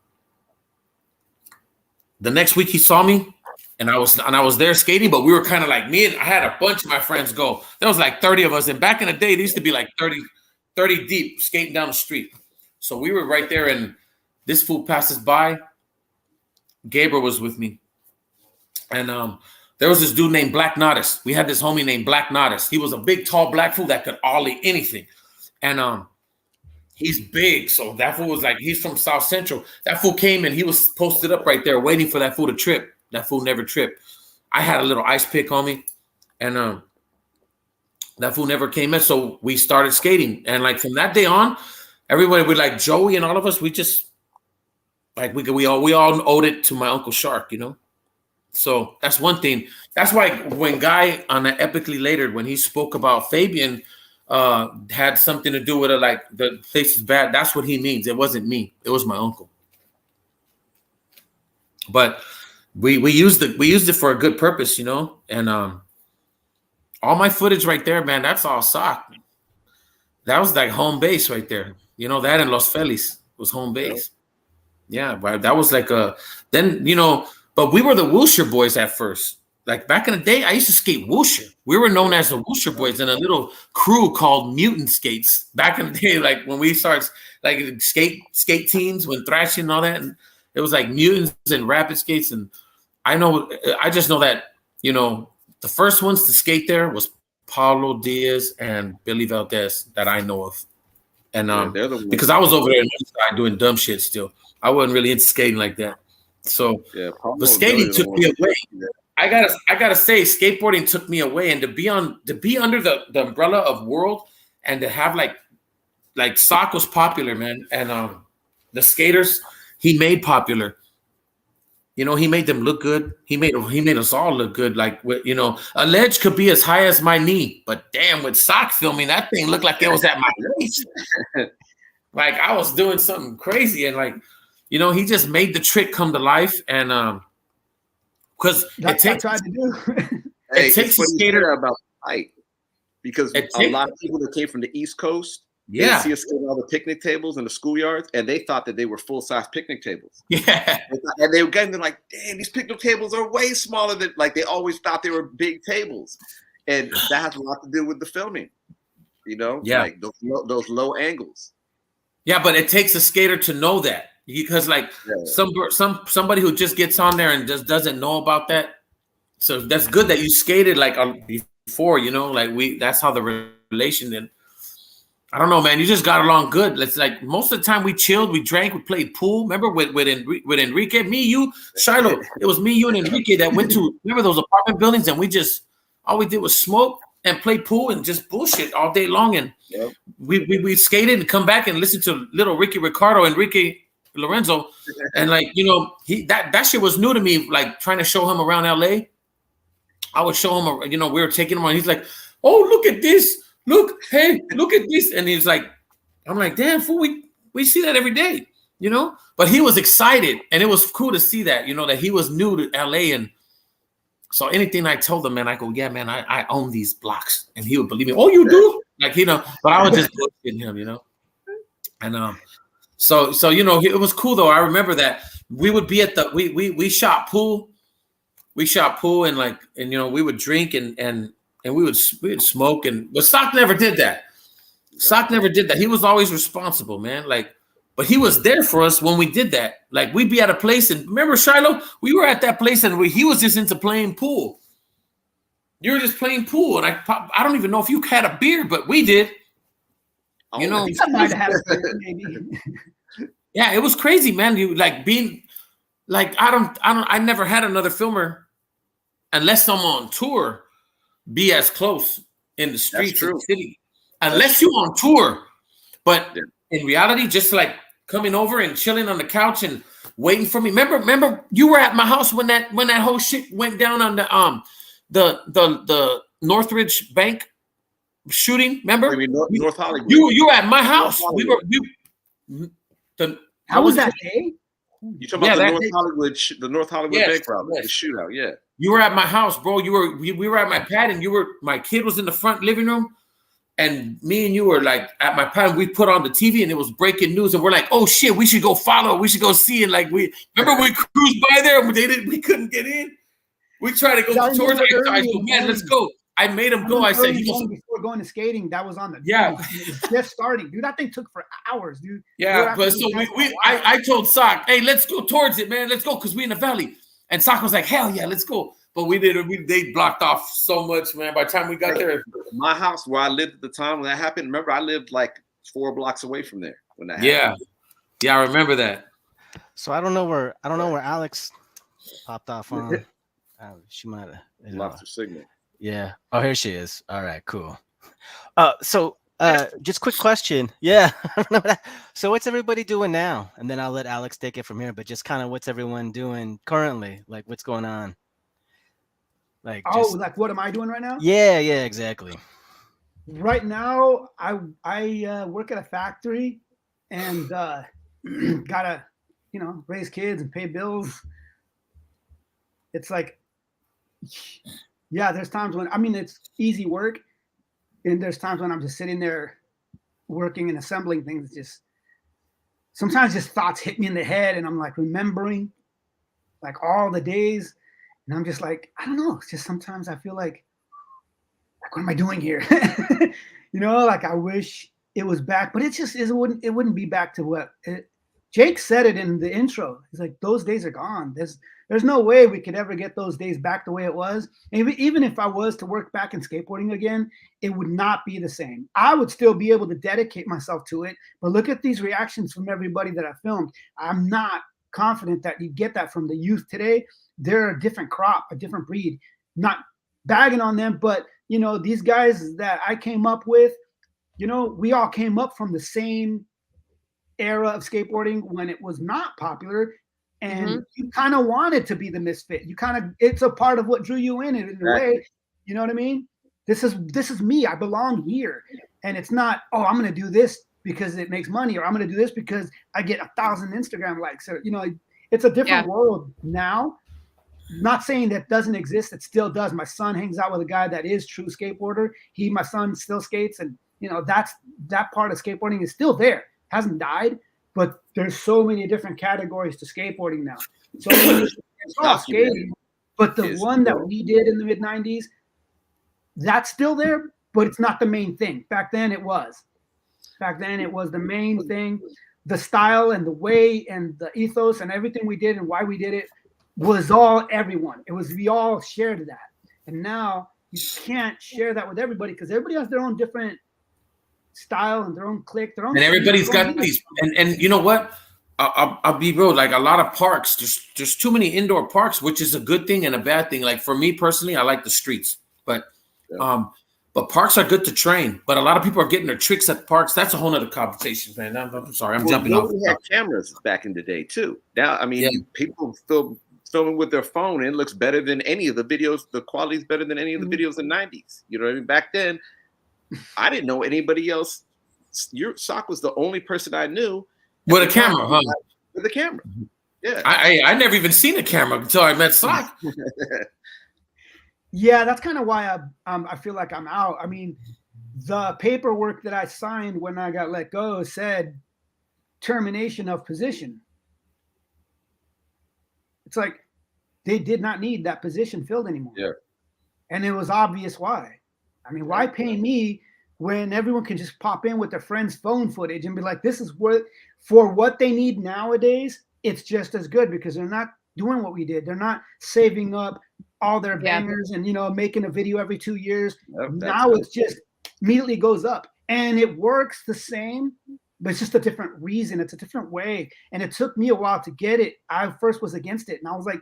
the next week he saw me. And I was there skating, but we were kind of like I had a bunch of my friends go. There was like 30 of us. And back in the day, there used to be like 30 deep skating down the street. So we were right there and this fool passes by. Gabriel was with me. And there was this dude named Black Nodis. We had this homie named Black Nodis. He was a big, tall black fool that could ollie anything. And he's big. So that fool was like, he's from South Central. That fool came and he was posted up right there waiting for that fool to trip. That fool never tripped. I had a little ice pick on me, and that fool never came in. So we started skating, and like from that day on, everybody would like Joey and all of us. We just like we all owed it to my Uncle Shark, you know. So that's one thing. That's why when Guy on the Epically Later, when he spoke about Fabian, had something to do with it, like the place is bad. That's what he means. It wasn't me. It was my uncle. But we used it for a good purpose, you know. And all my footage right there, man, that's all Sock. That was like home base right there. You know, that in Los Feliz was home base. Yeah, but that was like then, you know, but we were the Woosher boys at first. Like back in the day, I used to skate Woosher. We were known as the Woosher boys in a little crew called Mutant Skates. Back in the day, like when we started like skate teams, when thrashing and all that, and it was like Mutants and Rapid Skates. And I just know that, you know, the first ones to skate there was Paulo Diaz and Billy Valdez that I know of. And because I was over there doing dumb shit still. I wasn't really into skating like that. So the skating took me away. Yeah. I gotta say, skateboarding took me away, and to be under the umbrella of World and to have like Sock was popular, man, and the skaters he made popular. You know, he made them look good. He made us all look good. Like, you know, a ledge could be as high as my knee, but damn, with Sock filming, that thing looked like it was at my waist. Like I was doing something crazy, and like, you know, he just made the trick come to life, and because it takes a skater about height, because a lot of people that came from the East Coast. Yeah, they see us skating all the picnic tables in the schoolyards, and they thought that they were full-size picnic tables. Yeah, and they were getting them like, damn, these picnic tables are way smaller than like they always thought they were big tables, and that has a lot to do with the filming. You know, like those low angles. Yeah, but it takes a skater to know that, because like somebody who just gets on there and just doesn't know about that. So that's good that you skated like before, you know, like that's how the relation then. I don't know, man. You just got along good. It's like most of the time we chilled, we drank, we played pool. Remember with Enrique, me, you, Shiloh. It was me, you, and Enrique that went to remember those apartment buildings, and all we did was smoke and play pool and just bullshit all day long. And we skated and come back and listen to little Ricky Ricardo, Enrique Lorenzo, and like, you know, that shit was new to me. Like trying to show him around LA, I would show him, you know, we were taking him on. He's like, oh, look at this. Look, hey, look at this. And he's like, I'm like, damn, fool, we see that every day, you know? But he was excited, and it was cool to see that, you know, that he was new to LA. And so anything I told him, man, I go, yeah, man, I own these blocks. And he would believe me. Oh, you do? Like, you know, but I was just bullshitting him, you know? And so, you know, it was cool though. I remember that we would be at we shot pool. We shot pool and you know, we would drink and we would smoke, but Sock never did that. Sock never did that. He was always responsible, man. Like But he was there for us when we did that. Like we'd be at a place, and remember Shiloh? We were at that place, and he was just into playing pool. You were just playing pool, and I don't even know if you had a beer, but we did. You know, I might have had a beer, maybe. Yeah, it was crazy, man. You like being like I never had another filmer unless I'm on tour be as close in the streets of the city. Unless you're on tour. But in reality, just like coming over and chilling on the couch and waiting for me. Remember you were at my house when that whole shit went down on the Northridge Bank shooting. Remember? I mean, North Hollywood. You were at my house. How was that day? You talking about the North Hollywood Bank robbery, the shootout? Yeah. You were at my house, bro. We were at my pad, and my kid was in the front living room, and me and you were like at my pad. And we put on the TV, and it was breaking news, and we're like, "Oh shit, we should go follow. We should go see it." Like we cruised by there, but we couldn't get in. We tried to go towards it. I go, man, let's go. I made him go. I said, before going to skating, that was on the it was just starting, dude. That thing took for hours, dude. Yeah, but so I told Sock, hey, let's go towards it, man. Let's go because we in the valley. And Sock was like, hell yeah, let's go. But they blocked off so much, man. By the time we got there, my house where I lived at the time when that happened. Remember, I lived like 4 blocks away from there when that happened. Yeah, I remember that. So I don't know where Alex popped off on. She might have lost her signal. Yeah. Oh, here she is. All right, cool. So just quick question. Yeah. So what's everybody doing now? And then I'll let Alex take it from here, but just kind of what's everyone doing currently? Like what's going on? Like like what am I doing right now? Yeah, exactly. Right now, I work at a factory and gotta, raise kids and pay bills. It's like, yeah, there's times when, it's easy work. And there's times when I'm just sitting there working and assembling things. Sometimes just thoughts hit me in the head and I'm like remembering like all the days. And I'm just like, I don't know. It's just sometimes I feel like what am I doing here? Like I wish it was back, but it wouldn't be back to what Jake said it in the intro. He's like, those days are gone. There's no way we could ever get those days back the way it was. And even if I was to work back in skateboarding again, it would not be the same. I would still be able to dedicate myself to it. But look at these reactions from everybody that I filmed. I'm not confident that you get that from the youth today. They're a different crop, a different breed. Not bagging on them, but these guys that I came up with, we all came up from the same era of skateboarding when it was not popular. And you kind of wanted to be the misfit. It's a part of what drew you in a way. You know what I mean? This is me. I belong here. And it's not, I'm going to do this because it makes money, or I'm going to do this because I get 1,000 Instagram likes. Or, it's a different world now. Not saying that doesn't exist. It still does. My son hangs out with a guy that is true skateboarder. My son still skates. And, that part of skateboarding is still there. Hasn't died. But there's so many different categories to skateboarding now. So it's all skating, but the one that we did in the mid-90s, that's still there, but it's not the main thing. Back then it was. Back then it was the main thing. The style and the way and the ethos and everything we did and why we did it was all everyone. We all shared that. And now you can't share that with everybody because everybody has their own different style and their own clique, their own. And everybody's got these. And you know what? I'll be real. Like a lot of parks, there's too many indoor parks, which is a good thing and a bad thing. Like for me personally, I like the streets, but parks are good to train. But a lot of people are getting their tricks at the parks. That's a whole nother conversation, man. I'm sorry, I'm jumping off. We had cameras back in the day too. Now, people filming with their phone, and it looks better than any of the videos. The quality is better than any of the videos in the 90s. You know what I mean? Back then, I didn't know anybody else. Sock was the only person I knew with a camera, huh? With a camera, yeah. I never even seen a camera until I met Sock. Yeah, that's kind of why I feel like I'm out. The paperwork that I signed when I got let go said termination of position. It's like they did not need that position filled anymore. Yeah, and it was obvious why. Why pay me when everyone can just pop in with their friends' phone footage and be like, this is for what they need nowadays, it's just as good because they're not doing what we did. They're not saving up all their bangers and, making a video every 2 years. Now it's just immediately goes up and it works the same, but it's just a different reason. It's a different way. And it took me a while to get it. I first was against it. And I was like,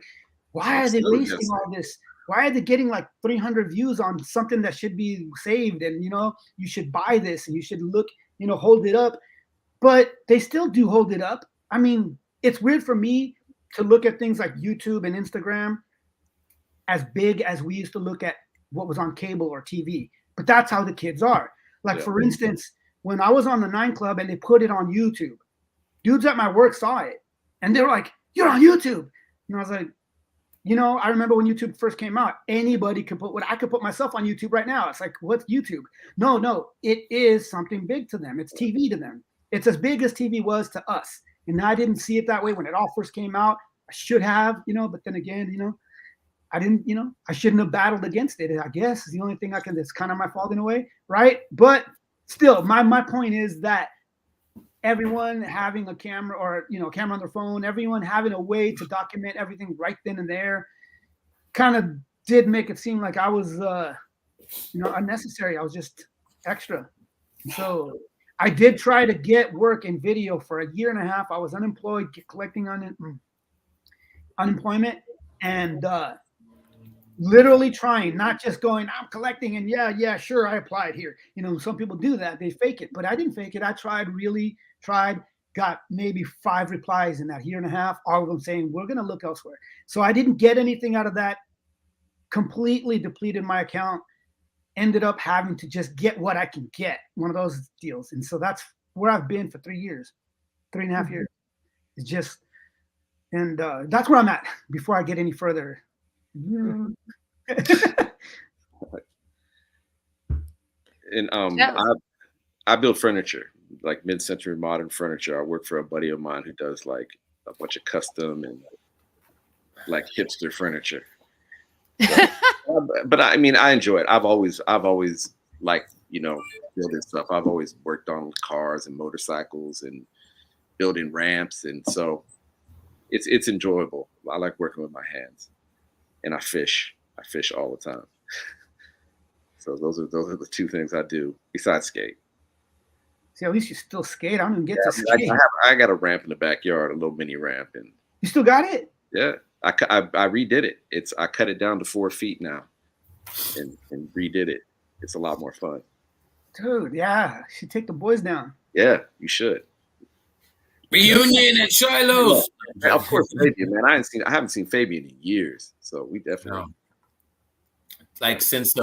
why are they wasting all this? Why are they getting like 300 views on something that should be saved? And, you should buy this and you should look, hold it up. But they still do hold it up. I mean, it's weird for me to look at things like YouTube and Instagram as big as we used to look at what was on cable or TV. But that's how the kids are. Like, for instance, when I was on the 9 Club and they put it on YouTube, dudes at my work saw it. And they were like, you're on YouTube. And I was like, I remember when YouTube first came out, anybody could I could put myself on YouTube right now. It's like, what's YouTube? No, it is something big to them. It's TV to them. It's as big as TV was to us. And I didn't see it that way when it all first came out. I should have, but then again, I didn't, I shouldn't have battled against it. I guess is the only thing it's kind of my fault in a way. Right. But still, my point is that everyone having a camera or, camera on their phone, everyone having a way to document everything right then and there kind of did make it seem like I was, unnecessary. I was just extra. So I did try to get work in video for a year and a half. I was unemployed, collecting unemployment and literally trying, not just going, I'm collecting and yeah, sure, I applied here. Some people do that. They fake it, but I didn't fake it. I tried, got maybe 5 replies in that year and a half, all of them saying, we're going to look elsewhere. So I didn't get anything out of that, completely depleted my account, ended up having to just get what I can get, one of those deals. And so that's where I've been for 3.5 years. It's just, and that's where I'm at before I get any further. And I build furniture, like mid-century modern furniture. I work for a buddy of mine who does like a bunch of custom and like hipster furniture. But I mean, I enjoy it. I've always liked, building stuff. I've always worked on cars and motorcycles and building ramps, and so it's enjoyable. I like working with my hands, and I fish. I fish all the time. So those are the 2 things I do besides skate. See, at least you still skate. I don't even get to skate. I got a ramp in the backyard, a little mini ramp, and you still got it? Yeah, I redid it. I cut it down to 4 feet now, and redid it. It's a lot more fun. Dude, yeah, you should take the boys down. Yeah, you should. Reunion at Shiloh's. Yeah, of course, Fabian, man. I haven't seen Fabian in years, so we definitely. No. Like since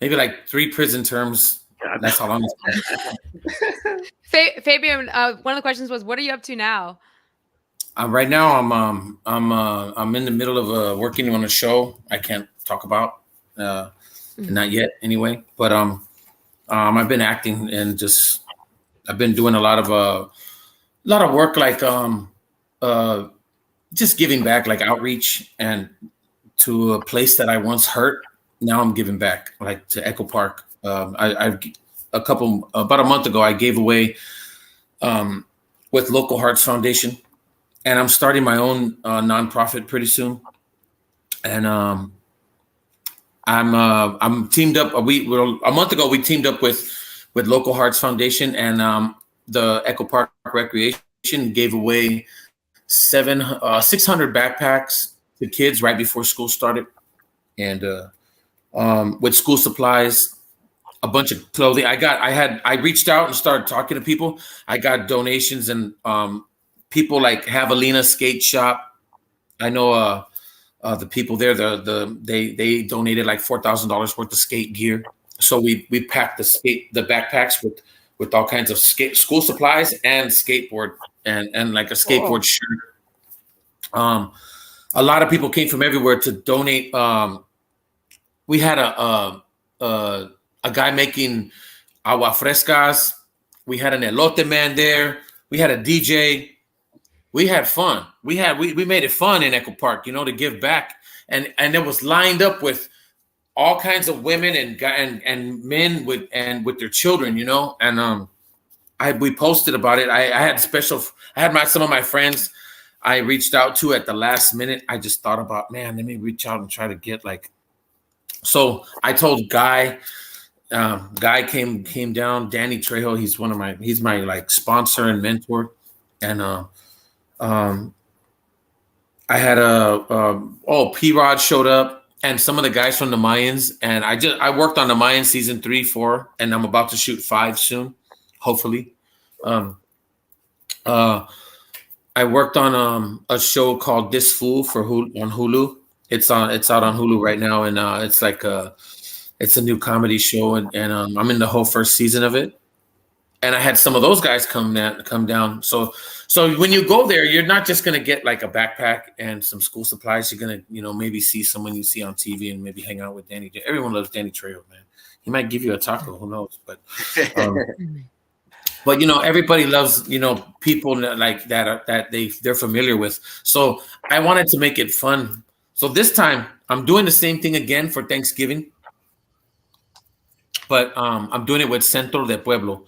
maybe like 3 prison terms. God, that's how long it's been. Fabian, one of the questions was, what are you up to now? Right now, I'm in the middle of working on a show I can't talk about, not yet anyway. But I've been acting and I've been doing a lot of work, like just giving back, like outreach, and to a place that I once hurt. Now I'm giving back, like to Echo Park. About a month ago, I gave away with Local Hearts Foundation, and I'm starting my own nonprofit pretty soon. And I'm teamed up. A month ago, we teamed up with Local Hearts Foundation and the Echo Park Recreation gave away 600 backpacks to kids right before school started, and with school supplies, a bunch of clothing. I reached out and started talking to people. I got donations, and people like Javelina Skate Shop. I know the people there. They donated like $4,000 worth of skate gear. So we packed the backpacks with all kinds of school supplies and skateboard and like a skateboard shirt. A lot of people came from everywhere to donate. We had a guy making agua frescas. We had an elote man there. We had a DJ. We had fun. We made it fun in Echo Park, to give back. And it was lined up with all kinds of women and men with their children, you know. And we posted about it. I had some of my friends I reached out to at the last minute. I just thought about, man, let me reach out and try to get like. So I told Guy. Guy came down. Danny Trejo. He's my like sponsor and mentor. And I had P-Rod showed up, and some of the guys from the Mayans. And I worked on the Mayans season 3, 4, and I'm about to shoot 5 soon, hopefully. I worked on a show called This Fool on Hulu. It's out on Hulu right now, and it's like it's a new comedy show, and I'm in the whole first season of it. And I had some of those guys come down. So when you go there, you're not just gonna get like a backpack and some school supplies. You're gonna, you know, maybe see someone you see on TV and maybe hang out with Danny. Everyone loves Danny Trejo, man. He might give you a taco, who knows? But but you know, everybody loves, you know, people like that they're familiar with. So I wanted to make it fun. So this time I'm doing the same thing again for Thanksgiving, but I'm doing it with Centro de Pueblo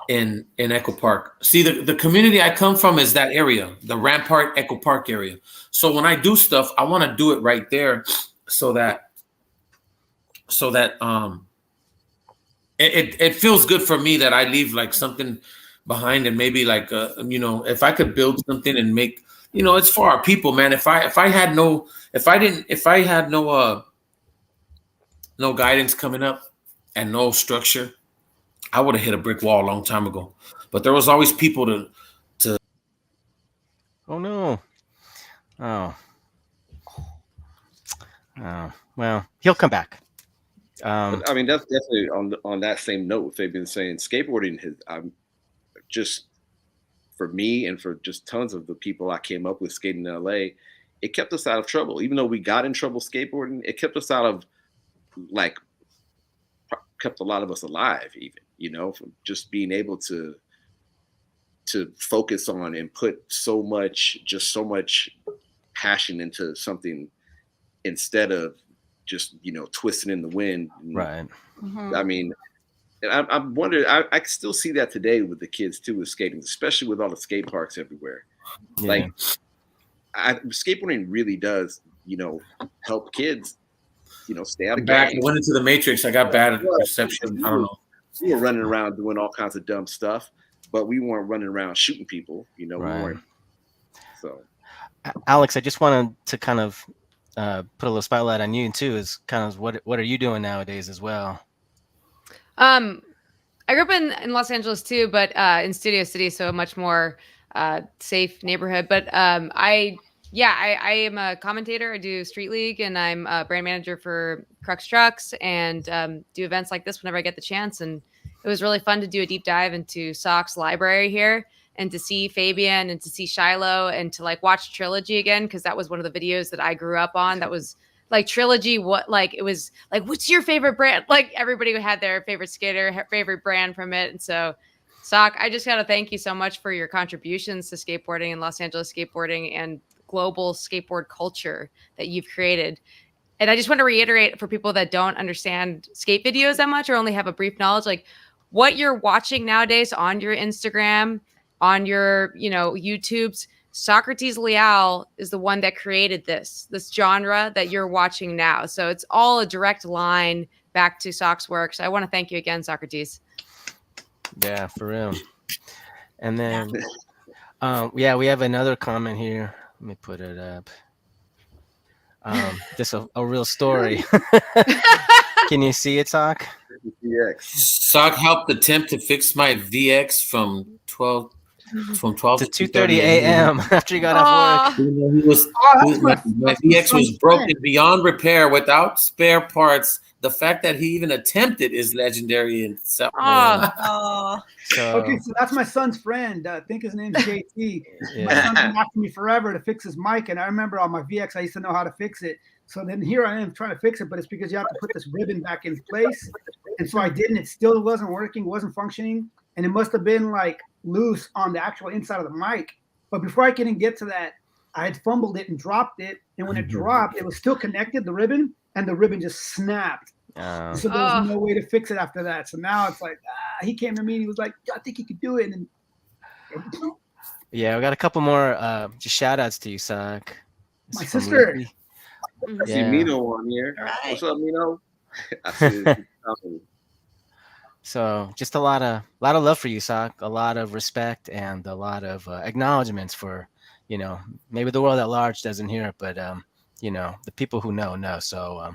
in Echo Park. See, the community I come from is that area, the Rampart Echo Park area. So when I do stuff, I want to do it right there, so that it feels good for me that I leave like something behind, and maybe like you know, if I could build something and make, you know, it's for our people, man. If I had no guidance coming up and no structure, I would have hit a brick wall a long time ago. But there was always people to. Oh no! Oh. Well, he'll come back. I mean, that's definitely on that same note. They've been saying skateboarding has, just for me and for just tons of the people I came up with skating in LA, it kept us out of trouble. Even though we got in trouble skateboarding, it kept us out of, like, kept a lot of us alive, even, you know, from just being able to focus on and put so much passion into something instead of just, you know, twisting in the wind. Right. Mm-hmm. I mean, I wonder, I can still see that today with the kids too, with skating, especially with all the skate parks everywhere. Yeah. Like, skateboarding really does, you know, help kids, you know, stay out of back. gangs. I went into the Matrix. I got bad reception. I don't know. We were running around doing all kinds of dumb stuff, but we weren't running around shooting people, you know. Right. We weren't. So, Alex, I just wanted to kind of put a little spotlight on you too. Is kind of what are you doing nowadays as well? I grew up in Los Angeles too, but in Studio City, so a much more safe neighborhood. But I am a commentator. I do Street League, and I'm a brand manager for Crux Trucks, and do events like this whenever I get the chance. And it was really fun to do a deep dive into Soc's library here, and to see Fabian and to see Shiloh, and to like watch Trilogy again, because that was one of the videos that I grew up on. That was like Trilogy. It was like, what's your favorite brand? Like everybody had their favorite skater, favorite brand from it. And so, Soc, I just got to thank you so much for your contributions to skateboarding and Los Angeles skateboarding and global skateboard culture that you've created. And I just want to reiterate for people that don't understand skate videos that much or only have a brief knowledge, like what you're watching nowadays on your Instagram, on your, you know, YouTubes. Socrates Leal is the one that created this genre that you're watching now. So it's all a direct line back to Soc's work. So I want to thank you again, Socrates. Yeah, for real. And then, we have another comment here. Let me put it up. Just a real story. Can you see it, Soc? Soc helped attempt to fix my VX from 12 to 2:30 a.m. after he got off work. My VX was broken beyond repair without spare parts. The fact that he even attempted is legendary in itself. Okay, so that's my son's friend. I think his name's JT. My son's been asking me forever to fix his mic, and I remember on my VX I used to know how to fix it. So then here I am trying to fix it, but it's because you have to put this ribbon back in place. And so I didn't. It still wasn't working, wasn't functioning, and it must have been like loose on the actual inside of the mic. But before I can even get to that, I had fumbled it and dropped it. And when it dropped, it was still connected, the ribbon, and the ribbon just snapped. So there was no way to fix it after that. So now it's like, he came to me and he was like, I think he could do it. And yeah, we got a couple more just shout outs to you, Sock. My sister. I see Mino on here. Right. What's up, Mino? I see So just a lot of love for you, Sock. A lot of respect and a lot of acknowledgments for, you know, maybe the world at large doesn't hear it, but you know, the people who know. So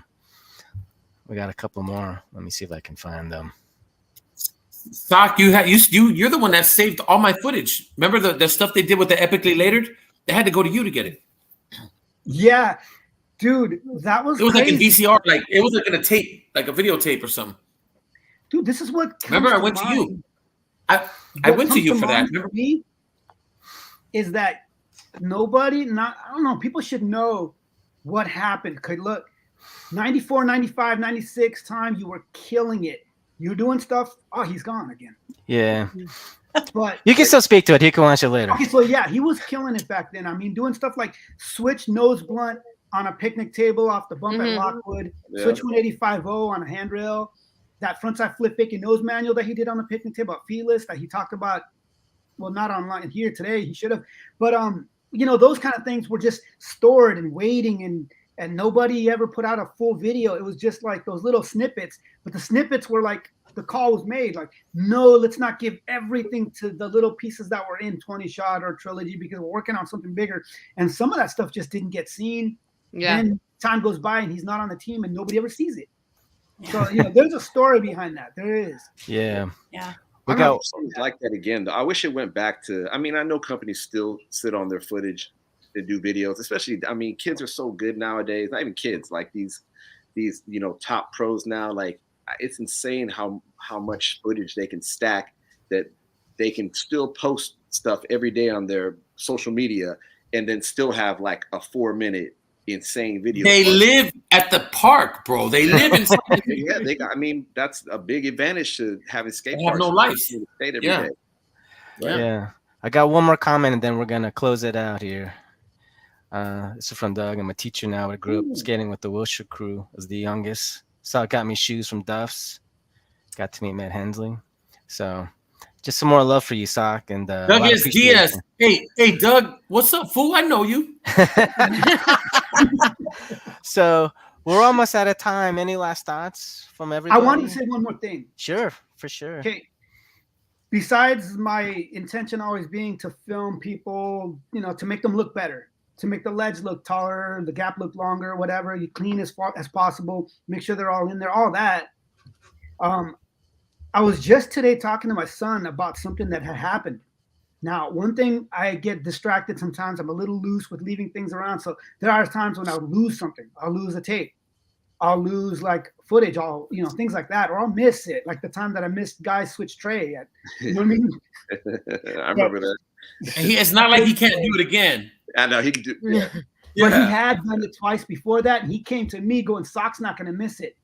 we got a couple more. Let me see if I can find them. Sock, you're the one that saved all my footage. Remember the stuff they did with the Epically Latered? They had to go to you to get it. Yeah, dude, that was. It was crazy. like in VCR, like it was like in a tape, like a videotape or something. Dude, this is what. Remember, I went to you. I went to you for that. Remember me? Is that nobody? I don't know. People should know what happened. Cause look, 94, 95, 96 time, you were killing it. You're doing stuff. Oh, he's gone again. Yeah. But you can still speak to it. He can watch it later. Okay, so yeah, he was killing it back then. I mean, doing stuff like switch nose blunt on a picnic table off the bump at Lockwood, switch 185.0 on a handrail, that frontside flip fake and nose manual that he did on the picnic table at Feeless that he talked about. Well, not online here today. He should have, but you know, those kind of things were just stored and waiting, and nobody ever put out a full video. It was just like those little snippets, but the snippets were like, the call was made like, no, let's not give everything to the little pieces that were in 20 Shot or Trilogy because we're working on something bigger. And some of that stuff just didn't get seen. Yeah. And time goes by and he's not on the team and nobody ever sees it. So, you know, there's a story behind that. There is. Yeah. Yeah. I got something like that again. I wish it went back to, I mean, I know companies still sit on their footage to do videos, especially, I mean, kids are so good nowadays. Not even kids, like these, you know, top pros now, like, it's insane how much footage they can stack that they can still post stuff every day on their social media and then still have like a 4-minute insane video. They live at the park, bro. They live in. Yeah, they got. I mean, that's a big advantage to having skate they parks. have no life. Every day. Yeah. I got one more comment and then we're gonna close it out here. This is from Doug. I'm a teacher now. I grew up skating with the Wilshire crew as the youngest. So it got me shoes from Duff's. Got to meet Matt Hensley. So just some more love for you, Sock. And Doug S. Diaz. Hey, Doug, what's up, fool? I know you. So we're almost out of time. Any last thoughts from everybody? I wanted to say one more thing. Sure, for sure. Okay. Besides my intention always being to film people, you know, to make them look better, to make the ledge look taller, the gap look longer, whatever, you clean as far as possible, make sure they're all in there, all that. I was just today talking to my son about something that had happened. Now, one thing, I get distracted sometimes. I'm a little loose with leaving things around. So there are times when I'll lose something. I'll lose a tape. I'll lose like footage, you know, things like that, or I'll miss it. Like the time that I missed Guy's switch tray. You know what I mean? I remember that. It's not like he can't do it again. I know he can do. Yeah. But he had done it twice before that, and he came to me going, "Sock's not going to miss it,"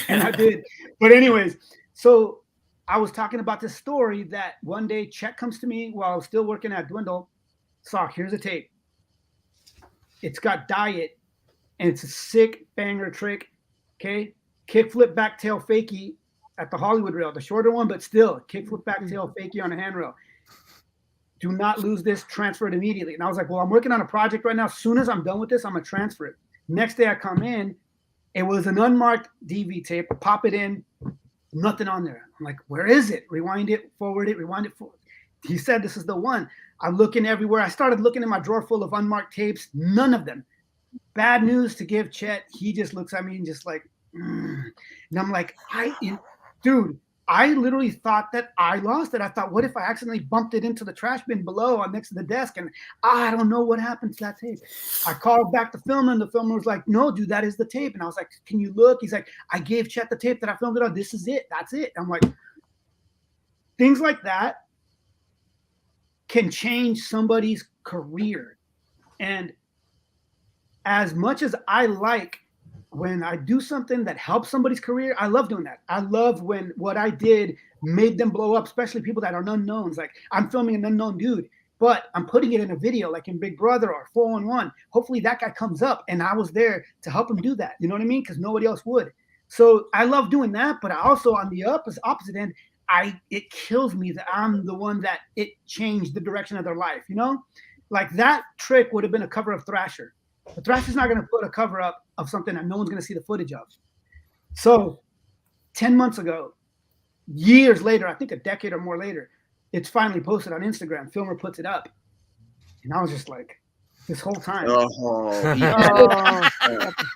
and I did. But anyways, so I was talking about this story that one day Chet comes to me while I was still working at Dwindle. Sock, here's a tape. It's got diet, and it's a sick banger trick. Okay, kickflip back tail fakie at the Hollywood rail, the shorter one, but still kickflip back tail fakie on a handrail. Do not lose this, transfer it immediately. And I was like, well, I'm working on a project right now. As soon as I'm done with this, I'm going to transfer it. Next day I come in, it was an unmarked DV tape. Pop it in, nothing on there. I'm like, where is it? Rewind it, forward it, rewind it forward. He said, this is the one. I'm looking everywhere. I started looking in my drawer full of unmarked tapes. None of them. Bad news to give Chet. He just looks at me and just like, And I'm like, dude, I literally thought that I lost it. I thought, what if I accidentally bumped it into the trash bin below on next to the desk? And I don't know what happened to that tape. I called back the filmer, and the filmer was like, no, dude, that is the tape. And I was like, can you look? He's like, I gave Chet the tape that I filmed it on. This is it. That's it. I'm like, things like that can change somebody's career. And as much as I like when I do something that helps somebody's career, I love doing that. I love when what I did made them blow up, especially people that are unknowns. Like I'm filming an unknown dude, but I'm putting it in a video like in Big Brother or 411. Hopefully that guy comes up and I was there to help him do that. You know what I mean? Because nobody else would. So I love doing that, but I also on the opposite end, it kills me that I'm the one that it changed the direction of their life. You know, like that trick would have been a cover of Thrasher. But Thrasher's not going to put a cover up of something that no one's going to see the footage of. So 10 months ago, years later, I think a decade or more later, it's finally posted on Instagram. Filmer puts it up. And I was just like, this whole time.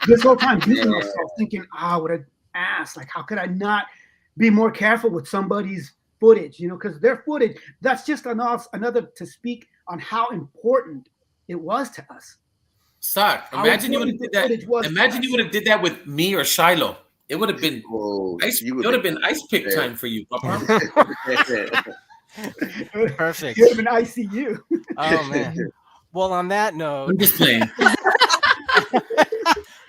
This whole time beating myself thinking, what an ass. Like, how could I not be more careful with somebody's footage? You know, because their footage, that's just another to speak on how important it was to us. Sock, imagine you would have did that. Imagine you would have did that with me or Shiloh. It would have been it would have been ice pick time for you, Papa. Perfect. You would have been ICU. Oh man. Well, on that note, I'm just playing.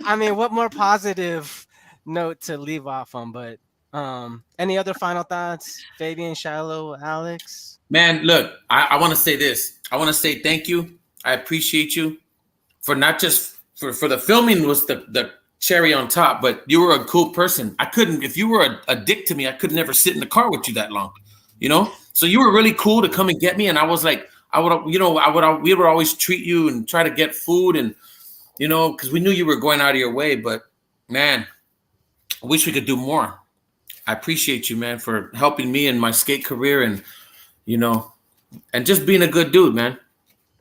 I mean, what more positive note to leave off on? But any other final thoughts, Fabian, Shiloh, Alex? Man, look, I want to say this. I want to say thank you. I appreciate you for not just for the filming was the cherry on top, but you were a cool person. I couldn't, if you were a dick to me, I could never sit in the car with you that long, you know? So you were really cool to come and get me. And I was like, we would always treat you and try to get food and, you know, because we knew you were going out of your way, but man, I wish we could do more. I appreciate you, man, for helping me in my skate career and, you know, and just being a good dude, man.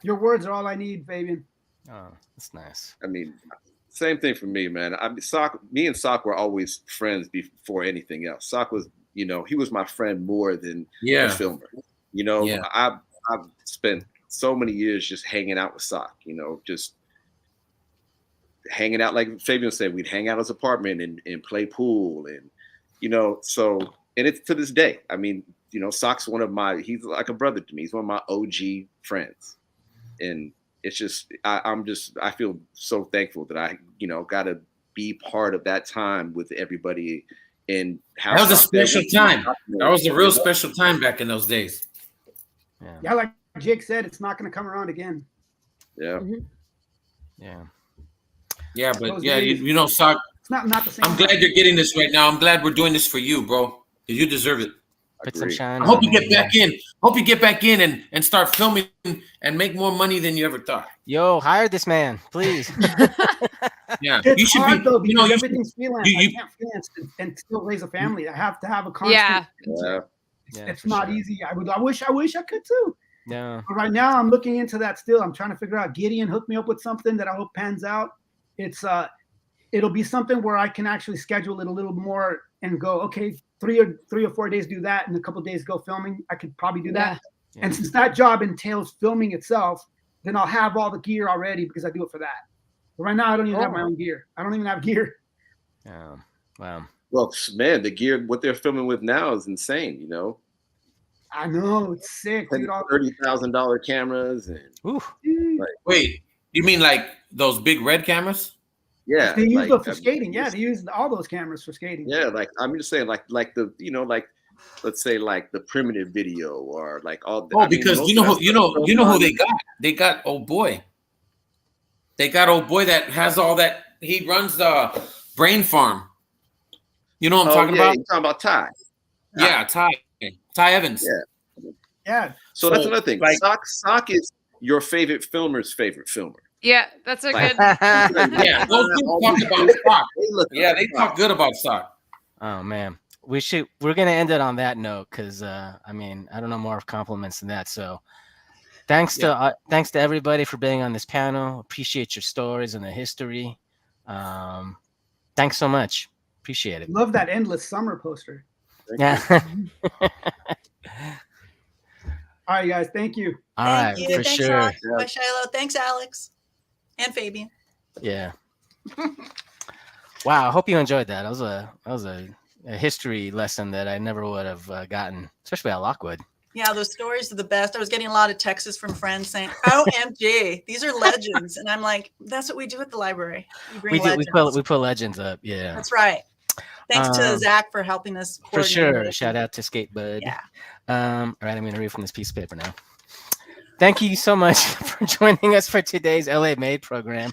Your words are all I need, Fabian. Oh, that's nice. I mean, same thing for me, man. Me and Sock were always friends before anything else. Sock was, you know, he was my friend more than a filmer. You know, I've spent so many years just hanging out with Sock, you know, just hanging out, like Fabian said, we'd hang out at his apartment and play pool and, you know, so, and it's to this day. I mean, you know, Sock's he's like a brother to me. He's one of my OG friends. And it's just, I feel so thankful that I, you know, got to be part of that time with everybody. And that was a special time. That was a real special time back in those days. Yeah, like Jake said, it's not going to come around again. Yeah. Yeah, but yeah, you know, Sock, it's not the same. I'm glad you're getting this right now. I'm glad we're doing this for you, bro. Because you deserve it. Put some shine. I hope you get back in. Hope you get back in and start filming and make more money than you ever thought. Yo, hire this man, please. Yeah, it's you should hard be. Though, because you know, everything's freelance. I can't freelance and still raise a family. I have to have a constant. It's not easy. I wish I could too. Yeah. But right now, I'm looking into that still. I'm trying to figure out. Gideon hooked me up with something that I hope pans out. It'll be something where I can actually schedule it a little more and go, okay, 3 or 4 days do that, and a couple of days go filming. I could probably do that. Yeah. And since that job entails filming itself, then I'll have all the gear already because I do it for that. But right now, I don't even have my own gear. I don't even have gear. Oh, wow. Well, man, the gear, what they're filming with now is insane, you know? I know, it's sick. $30,000 cameras. And like, wait, you mean like those big red cameras? Yeah. They use those for skating. Yeah, they use all those cameras for skating. Yeah, like I'm just saying, like the, you know, like let's say like the primitive video or like all the, because you know who they got? They got old boy. They got old boy that has all that. He runs the brain farm. You know what I'm talking about? You're talking about Ty. Yeah, Ty Evans. Yeah. So that's another thing. Like, Sock is your favorite filmer's favorite filmer. Yeah, that's a good. Yeah, those people talk about Sock. They talk good about Sock. Oh man, we're gonna end it on that note because I mean I don't know more compliments than that. So thanks to everybody for being on this panel. Appreciate your stories and the history. Thanks so much. Appreciate it. Love that endless summer poster. Yeah. All right, guys. Thank you. All right, for Thanks, sure. Rock. Bye, Shiloh. Thanks, Alex. And Fabian. Yeah. Wow. I hope you enjoyed that. That was a history lesson that I never would have gotten, especially at Lockwood. Yeah, those stories are the best. I was getting a lot of texts from friends saying, OMG, these are legends. And I'm like, that's what we do at the library. We put legends up. Yeah. That's right. Thanks to Zach for helping us. For sure. Shout out to Skateboard. Yeah. All right, I'm going to read from this piece of paper now. Thank you so much for joining us for today's LA Made program.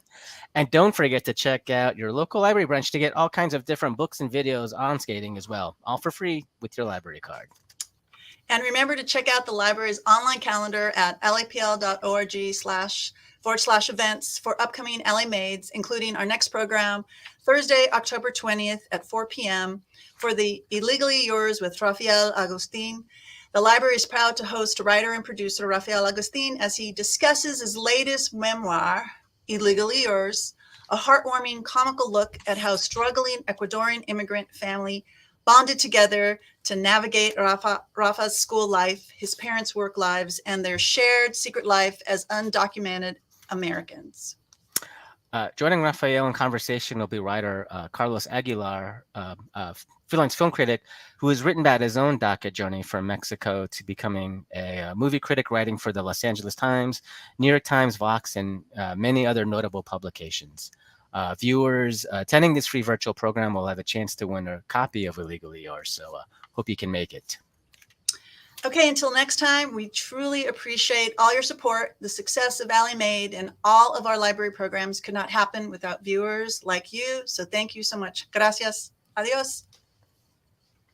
And don't forget to check out your local library branch to get all kinds of different books and videos on skating as well, all for free with your library card. And remember to check out the library's online calendar at lapl.org//events for upcoming LA Maids, including our next program, Thursday, October 20th at 4 p.m. for the Illegally Yours with Rafael Agustin. The library is proud to host writer and producer Rafael Agustin as he discusses his latest memoir, Illegally Yours, a heartwarming, comical look at how struggling Ecuadorian immigrant family bonded together to navigate Rafa's school life, his parents' work lives, and their shared secret life as undocumented Americans. Joining Rafael in conversation will be writer Carlos Aguilar, freelance film critic, who has written about his own DACA journey from Mexico to becoming a movie critic, writing for the Los Angeles Times, New York Times, Vox, and many other notable publications. Viewers attending this free virtual program will have a chance to win a copy of Illegally Yours, so hope you can make it. Okay, until next time, we truly appreciate all your support. The success of LA Made and all of our library programs could not happen without viewers like you, so thank you so much. Gracias. Adios.